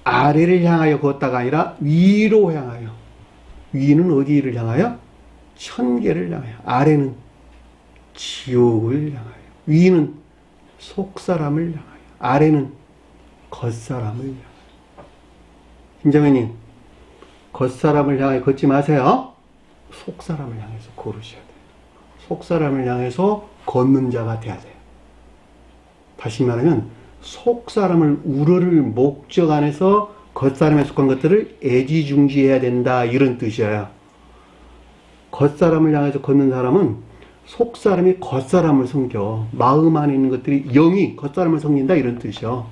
S1: 아래를 향하여 걷다가 아니라 위로 향하여. 위는 어디를 향하여? 천계를 향하여. 아래는 지옥을 향하여. 위는 속사람을 향하여. 아래는 겉사람을 향하여. 김장현님 겉사람을 향해 걷지 마세요. 속사람을 향해서 걸으셔야 돼요. 속사람을 향해서 걷는 자가 돼야 돼요. 다시 말하면 속사람을 우러를 목적 안에서 겉사람에 속한 것들을 애지중지해야 된다 이런 뜻이에요. 겉사람을 향해서 걷는 사람은 속사람이 겉사람을 섬겨. 마음 안에 있는 것들이 영이 겉사람을 섬긴다 이런 뜻이요.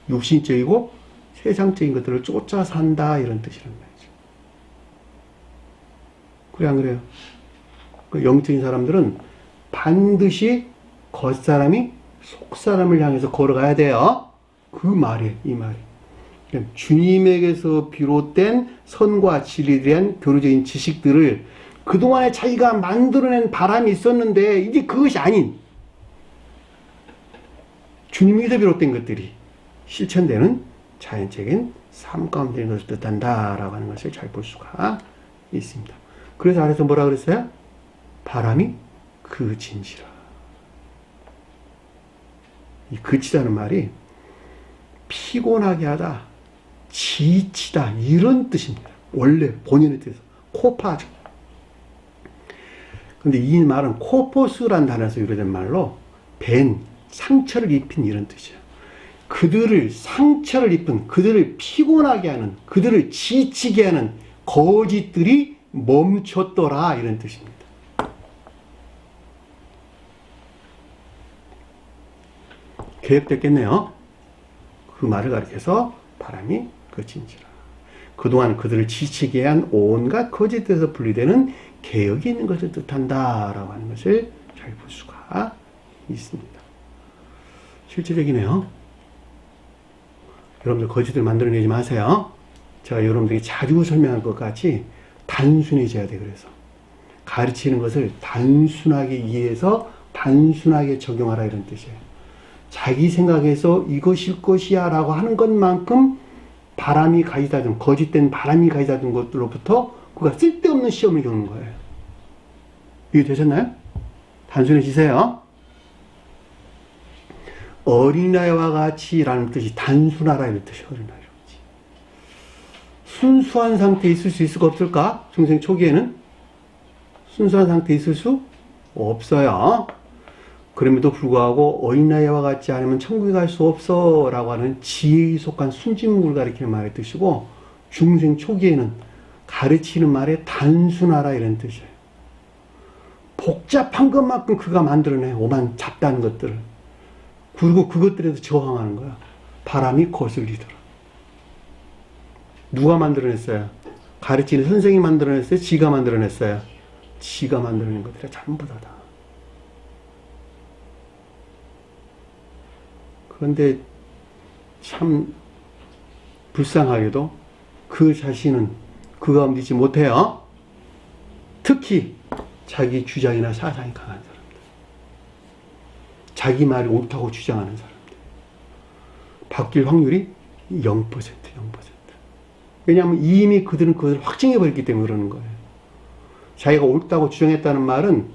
S1: 육신적이고 세상적인 것들을 쫓아 산다 이런 뜻이란 말이에요. 그래 안 그래요? 그 영적인 사람들은 반드시 겉사람이 속사람을 향해서 걸어가야 돼요. 그 말이에요, 이 말이. 주님에게서 비롯된 선과 진리에 대한 교리적인 지식들을 그동안에 자기가 만들어낸 바람이 있었는데 이제 그것이 아닌 주님에게서 비롯된 것들이 실천되는 자연적인 삶 가운데 있는 것을 뜻한다라고 하는 것을 잘 볼 수가 있습니다. 그래서 아래서 뭐라 그랬어요? 바람이 그친지라. 이 그치다는 말이 피곤하게 하다, 지치다 이런 뜻입니다. 원래 본인의 뜻에서 코파죠. 근데 이 말은 코포스라는 단어에서 유래된 말로 벤, 상처를 입힌 이런 뜻이에요. 그들을 상처를 입힌, 그들을 피곤하게 하는, 그들을 지치게 하는 거짓들이 멈췄더라 이런 뜻입니다. 개혁됐겠네요. 그 말을 가리켜서 바람이 그친지라. 그동안 그들을 지치게 한 온갖 거짓에서 분리되는 개혁이 있는 것을 뜻한다라고 하는 것을 잘 볼 수가 있습니다. 실제적이네요. 여러분들 거짓을 만들어내지 마세요. 제가 여러분들에게 자주 설명한 것 같이 단순해져야 돼. 그래서 가르치는 것을 단순하게 이해해서 단순하게 적용하라 이런 뜻이에요. 자기 생각에서 이것일 것이야 라고 하는 것만큼 바람이 가져다 준, 거짓된 바람이 가져다 준 것들로부터 그가 쓸데없는 시험을 겪는 거예요. 이해되셨나요? 단순해지세요. 어린아이와 같이 라는 뜻이 단순하라 이런 뜻이 어린아이와 같이. 순수한 상태에 있을 수 있을까 없을까? 중생 초기에는 순수한 상태에 있을 수 없어요. 그럼에도 불구하고 어린아이와 같지 않으면 천국에 갈 수 없어 라고 하는 지혜에 속한 순진무를 가리키는 말의 뜻이고, 중생 초기에는 가르치는 말에 단순하라 이런 뜻이에요. 복잡한 것만큼 그가 만들어내 오만 잡다한 것들을. 그리고 그것들에서 저항하는 거야. 바람이 거슬리더라. 누가 만들어냈어요? 가르치는 선생님이 만들어냈어요? 지가 만들어냈어요? 지가 만들어낸 것들이 전부 다다. 그런데 참 불쌍하게도 그 자신은 그 가운데 있지 못해요. 특히 자기 주장이나 사상이 강한 사람들, 자기 말이 옳다고 주장하는 사람들, 바뀔 확률이 0%. 왜냐하면 이미 그들은 그것을 확증해버렸기 때문에 그러는 거예요. 자기가 옳다고 주장했다는 말은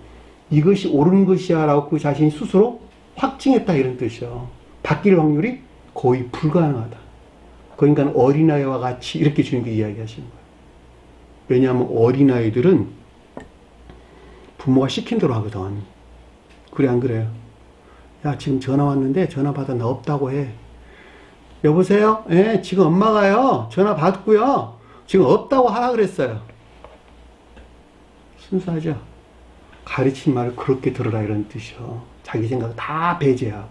S1: 이것이 옳은 것이야 라고 그 자신이 스스로 확증했다 이런 뜻이요. 바뀔 확률이 거의 불가능하다. 그러니까 어린아이와 같이 이렇게 주님께서 이야기하시는 거예요. 왜냐하면 어린아이들은 부모가 시킨 대로 하거든. 그래 안 그래요? 야 지금 전화 왔는데 전화 받아 나 없다고 해. 여보세요? 예, 지금 엄마가요 전화 받고요 지금 없다고 하라 그랬어요. 순수하죠? 가르친 말을 그렇게 들으라 이런 뜻이요. 자기 생각 다 배제하고.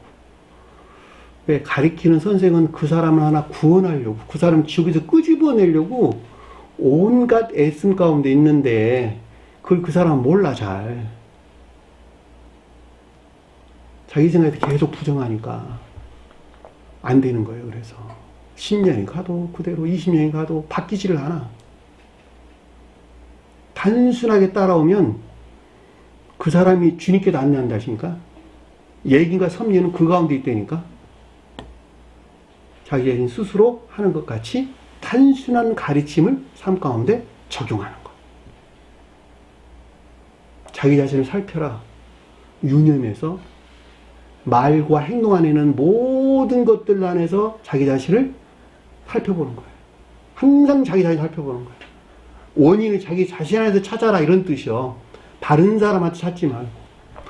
S1: 왜? 가르치는 선생은 그 사람을 하나 구원하려고, 그 사람을 지옥에서 끄집어내려고 온갖 애쓴 가운데 있는데 그걸 그 사람은 몰라 잘. 자기 생각에 계속 부정하니까 안 되는 거예요. 그래서 10년이 가도 그대로 20년이 가도 바뀌지를 않아. 단순하게 따라오면 그 사람이 주님께도 안내한다시니까. 예기인가 섭리는 그 가운데 있다니까. 자기 자신 스스로 하는 것 같이 단순한 가르침을 삶 가운데 적용하는 것. 자기 자신을 살펴라. 유념해서 말과 행동 안에는 모든 것들 안에서 자기 자신을 살펴보는 거예요. 항상 자기 자신을 살펴보는 거예요. 원인을 자기 자신 안에서 찾아라 이런 뜻이요. 다른 사람한테 찾지 말고.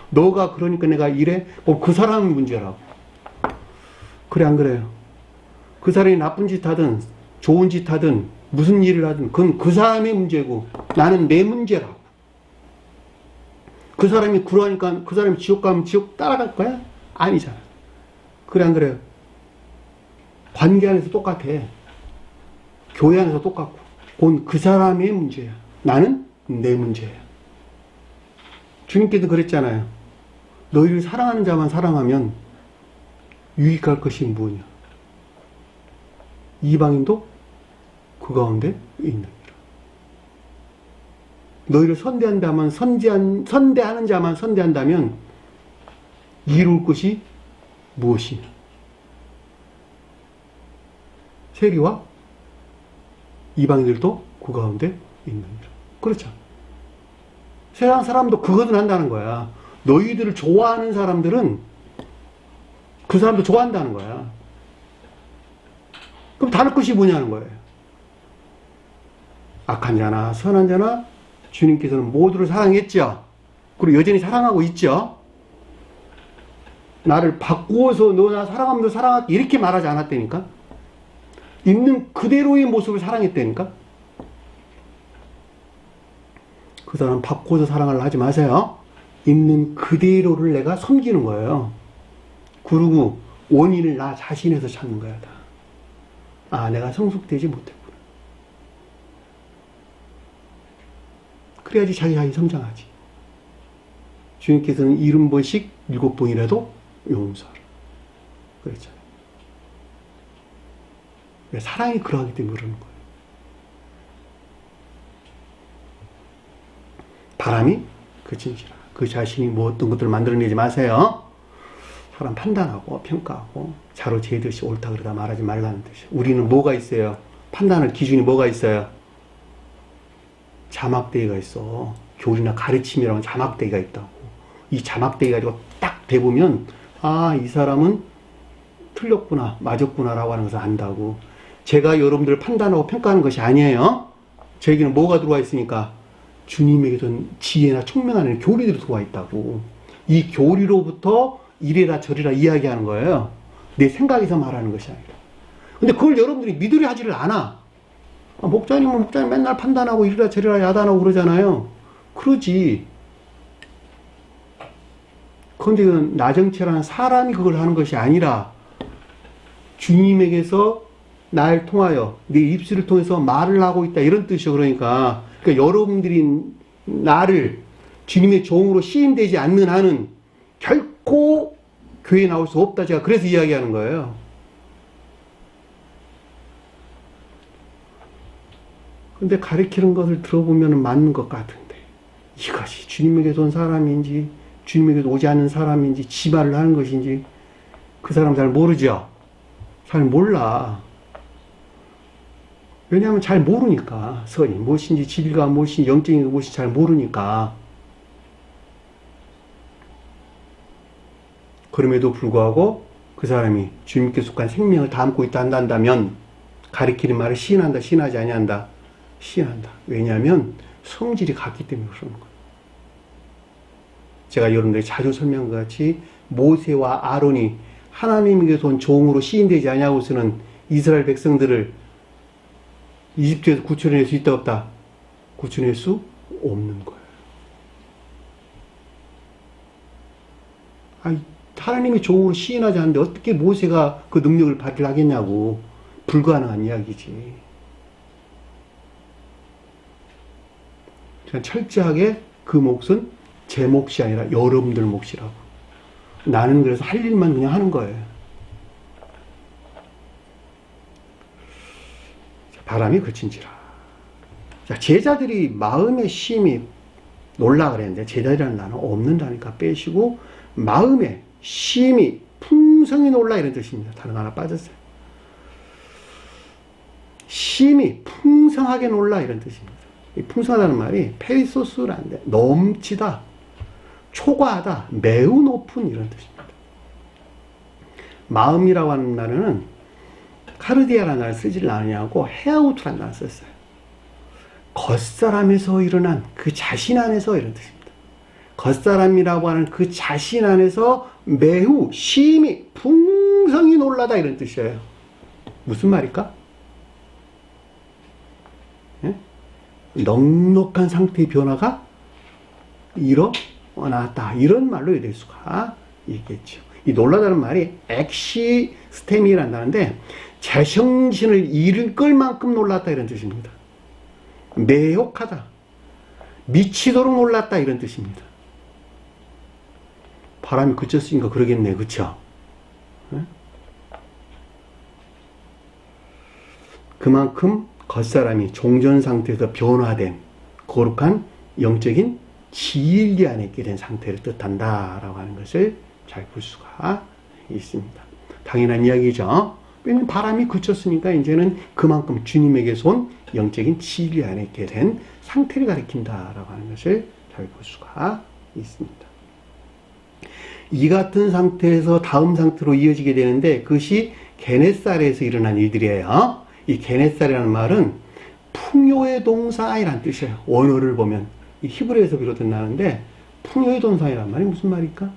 S1: 너가 그러니까 내가 이래? 그 사람의 문제라고. 그래 안 그래요? 그 사람이 나쁜 짓 하든 좋은 짓 하든 무슨 일을 하든 그건 그 사람의 문제고 나는 내 문제라고. 그 사람이 그러니까 그 사람이 지옥 가면 지옥 따라갈 거야? 아니잖아. 그래 안 그래요? 관계 안에서 똑같아. 교회 안에서 똑같고. 그건 그 사람의 문제야. 나는 내 문제야. 주님께도 그랬잖아요. 너희를 사랑하는 자만 사랑하면 유익할 것이 뭐냐? 이방인도 그 가운데 있느니라. 너희를 선대하는 자만 선대한다면 이룰 것이 무엇이냐? 세리와 이방인들도 그 가운데 있느니라. 그렇죠. 세상 사람도 그거든 한다는 거야. 너희들을 좋아하는 사람들은 그 사람도 좋아한다는 거야. 그럼 다를 것이 뭐냐는 거예요. 악한 자나 선한 자나 주님께서는 모두를 사랑했죠. 그리고 여전히 사랑하고 있죠. 나를 바꾸어서 너 나 사랑하면 너 사랑할게 이렇게 말하지 않았다니까. 있는 그대로의 모습을 사랑했다니까. 그 사람 바꾸어서 사랑을 하지 마세요. 있는 그대로를 내가 섬기는 거예요. 그리고 원인을 나 자신에서 찾는 거야. 다. 아, 내가 성숙되지 못했구나. 그래야지 자기 성장하지. 주님께서는 70번씩 7번이라도 용서하라. 그랬잖아요. 사랑이 그러하기 때문에 그러는 거예요. 바람이 그친지라. 그 자신이 뭐 어떤 것들을 만들어내지 마세요. 사람 판단하고 평가하고 자로 재듯이 옳다 그러다 말하지 말라는 뜻이에요. 우리는 뭐가 있어요? 판단할 기준이 뭐가 있어요? 자막대기가 있어. 교리나 가르침이라는 자막대기가 있다고. 이 자막대기 가지고 딱 대보면 아, 이 사람은 틀렸구나, 맞았구나 라고 하는 것을 안다고. 제가 여러분들을 판단하고 평가하는 것이 아니에요. 저에게는 뭐가 들어와 있으니까 주님에게서 지혜나 총명한 교리들이 들어와 있다고. 이 교리로부터 이래라 저래라 이야기하는 거예요. 내 생각에서 말하는 것이 아니라. 근데 그걸 여러분들이 믿으려 하지를 않아. 아, 목사님 맨날 판단하고 이래라 저래라 야단하고 그러잖아요. 그러지. 그런데 그 나정체라는 사람이 그걸 하는 것이 아니라 주님에게서 날 통하여 내 입술을 통해서 말을 하고 있다 이런 뜻이죠. 그러니까 여러분들이 나를 주님의 종으로 시인되지 않는 한은 결코 교회에 나올 수 없다. 제가 그래서 이야기하는 거예요. 근데 가르치는 것을 들어보면 맞는 것 같은데 이것이 주님에게서 온 사람인지 주님에게서 오지 않는 사람인지 지말을 하는 것인지 그 사람 잘 모르죠. 잘 몰라. 왜냐하면 잘 모르니까. 선이 무엇인지 진리가 무엇인지 영적인 게 무엇인지 잘 모르니까. 그럼에도 불구하고 그 사람이 주님께 속한 생명을 담고 있다 한다면 가리키는 말을 시인한다 시인하지 아니한다 시인한다. 왜냐하면 성질이 같기 때문에 그러는 거예요. 제가 여러분들이 자주 설명한 것 같이 모세와 아론이 하나님에게서 온 종으로 시인되지 아니하고서는 이스라엘 백성들을 이집트에서 구출해낼 수 있다 없다? 구출해낼 수 없는 거예요. 아니, 하나님이 종으로 시인하지 않는데 어떻게 모세가 그 능력을 발휘하겠냐고. 불가능한 이야기지. 철저하게 그 몫은 제 몫이 아니라 여러분들 몫이라고. 나는 그래서 할 일만 그냥 하는 거예요. 바람이 그친지라. 자, 제자들이 마음의 쉼이 놀라 그랬는데 제자들이라는 단어 없는다니까 빼시고 마음의 쉼이 풍성히 놀라 이런 뜻입니다. 단어 하나 빠졌어요. 쉼이 풍성하게 놀라 이런 뜻입니다. 이 풍성하다는 말이 페리소스라는데 넘치다, 초과하다, 매우 높은 이런 뜻입니다. 마음이라고 하는 단어는 카르디아라는 단어를 쓰지를 않냐고 헤아우트라는 단어를 썼어요. 겉사람에서 일어난 그 자신 안에서 이런 뜻입니다. 겉사람이라고 하는 그 자신 안에서 매우 심히 풍성히 놀라다 이런 뜻이에요. 무슨 말일까? 예? 넉넉한 상태의 변화가 일어났다. 이런 말로 이럴 수가 있겠죠. 이 놀라다는 말이 엑시스템이라는 단어인데 제정신을 이끌 만큼 놀랐다 이런 뜻입니다. 매혹하다, 미치도록 놀랐다 이런 뜻입니다. 바람이 그쳤으니까 그러겠네. 그쵸? 그만큼 겉사람이 종전 상태에서 변화된 거룩한 영적인 진리 안에 있게 된 상태를 뜻한다 라고 하는 것을 잘 볼 수가 있습니다. 당연한 이야기죠. 왜냐하면 바람이 그쳤으니까 이제는 그만큼 주님에게서 온 영적인 진리 안에 있게 된 상태를 가리킨다 라고 하는 것을 잘 볼 수가 있습니다. 이 같은 상태에서 다음 상태로 이어지게 되는데 그것이 게네사렛에서 일어난 일들이에요. 이 게네사렛이라는 말은 풍요의 동사이란 뜻이에요. 원어를 보면 이 히브리에서 비롯된 나는데 풍요의 동사이란 말이 무슨 말일까?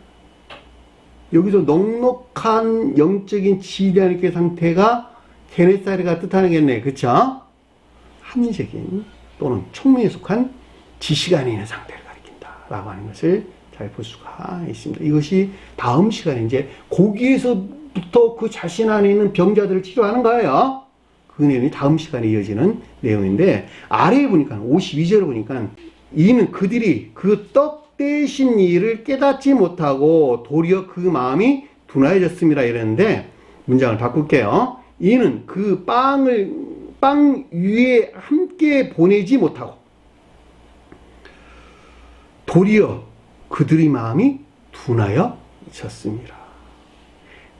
S1: 여기서 넉넉한 영적인 지리하는 상태가 게네사렛가 뜻하겠네. 그쵸? 합리적인 또는 총명에 속한 지식 안에 있는 상태를 가리킨다 라고 하는 것을 잘 볼 수가 있습니다. 이것이 다음 시간에 이제 거기에서부터 그 자신 안에 있는 병자들을 치료하는 거예요. 그 내용이 다음 시간에 이어지는 내용인데 아래에 보니까 52절을 보니까 이는 그들이 그 떡 대신 일을 깨닫지 못하고 도리어 그 마음이 둔하여졌습니다 이랬는데 문장을 바꿀게요. 이는 그 빵 위에 함께 보내지 못하고 도리어 그들의 마음이 둔하여졌습니다.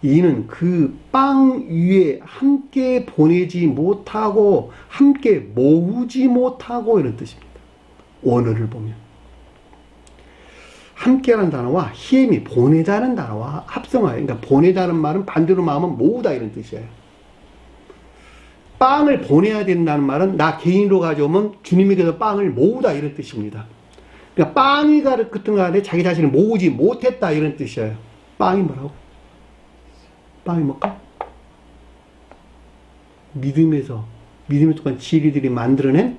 S1: 이는 그 빵 위에 함께 보내지 못하고 함께 모으지 못하고 이런 뜻입니다. 원어를 보면 함께라는 단어와 힘이 보내다는 단어와 합성하여 그러니까 보내다는 말은 반대로 말하면 모으다 이런 뜻이에요. 빵을 보내야 된다는 말은 나 개인으로 가져오면 주님에게서 빵을 모으다 이런 뜻입니다. 그러니까 빵이 같은 간에 자기 자신을 모으지 못했다 이런 뜻이에요. 빵이 뭐라고? 빵이 뭘까? 믿음에 속한 진리들이 만들어낸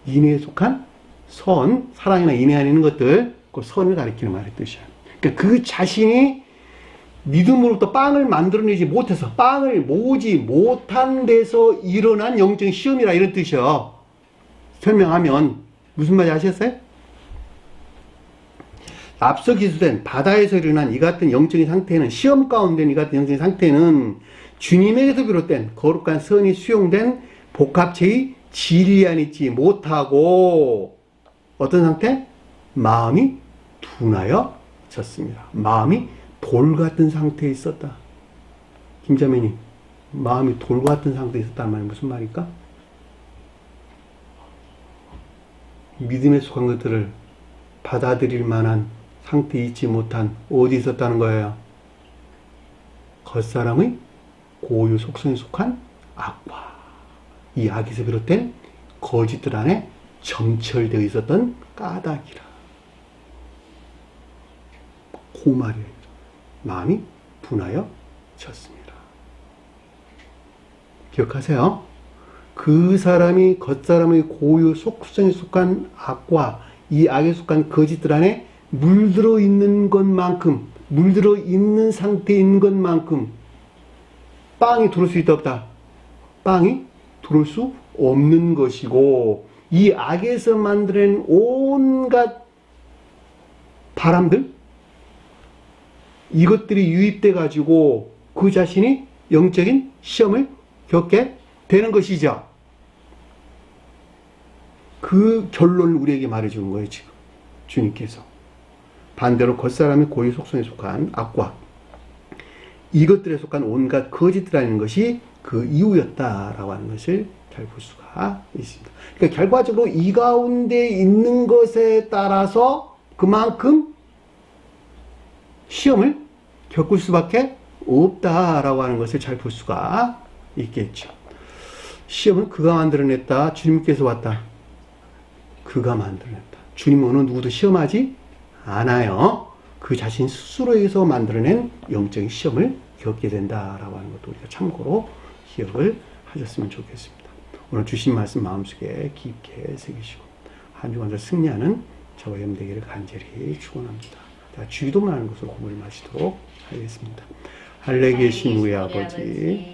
S1: 인애에 속한 선, 사랑이나 인애 안에 있는 것들, 그 선을 가리키는 말의 뜻이에요. 그러니까 그 자신이 믿음으로부터 빵을 만들어내지 못해서 빵을 모으지 못한 데서 일어난 영적인 시험이라 이런 뜻이요. 설명하면 무슨 말인지 아셨어요? 앞서 기술된 바다에서 일어난 이 같은 영적인 상태는 시험 가운데 이 같은 영적인 상태는 주님에게서 비롯된 거룩한 선이 수용된 복합체의 진리 안에 있지 못하고 어떤 상태? 마음이 둔하여졌습니다. 마음이 돌 같은 상태에 있었다. 김자매님, 마음이 돌 같은 상태에 있었다는 말이 무슨 말일까? 믿음에 속한 것들을 받아들일 만한 상태에 있지 못한 어디 있었다는 거예요? 겉사람의 고유 속성에 속한 악과 이 악에서 비롯된 거짓들 안에 점철되어 있었던 까닭이라. 그 말이에요. 마음이 둔하여졌습니다. 기억하세요. 그 사람이 겉사람의 고유 속성에 속한 악과 이 악에 속한 거짓들 안에 물들어 있는 것만큼, 물들어 있는 상태에 있는 것만큼 빵이 들어올 수 있다 없다? 빵이 들어올 수 없는 것이고 이 악에서 만들어낸 온갖 바람들 이것들이 유입돼 가지고 그 자신이 영적인 시험을 겪게 되는 것이죠. 그 결론을 우리에게 말해주는 거예요. 지금 주님께서 반대로 겉사람의 고유 속성에 속한 악과 이것들에 속한 온갖 거짓들이라는 것이 그 이유였다라고 하는 것을 잘 볼 수가 있습니다. 그러니까 결과적으로 이 가운데 있는 것에 따라서 그만큼 시험을 겪을 수밖에 없다라고 하는 것을 잘 볼 수가 있겠죠. 시험은 그가 만들어냈다. 주님께서 왔다. 그가 만들어냈다. 주님은 어느 누구도 시험하지 않아요. 그 자신 스스로에서 만들어낸 영적인 시험을 겪게 된다라고 하는 것도 우리가 참고로 기억을 하셨으면 좋겠습니다. 오늘 주신 말씀 마음속에 깊게 새기시고 한 주간 승리하는 저와 여러분 되기를 간절히 축원합니다. 자, 주기도문하는 것으로 고물을 마시도록 하겠습니다. 하늘에 계신 우리 아버지,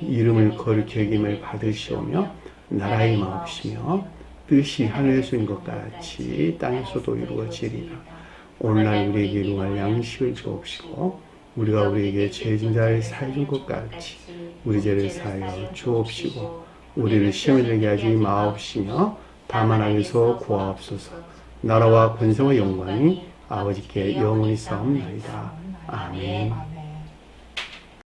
S1: 이름을 거룩히 여김을 받으시오며 나라의 마옵시며 뜻이 하늘에서 인 것 같이 땅에서도 이루어지리라. 오늘날 우리에게 일용할 양식을 주옵시고 우리가 우리에게 죄진 자를 사해 준 것 같이 우리 죄를 사하여 주옵시고 우리를 시험에 들게 하지 마옵시며 다만 악에서 구하옵소서. 나라와 권세와 영광이 아버지께 영원히 싸움나이다. 아멘.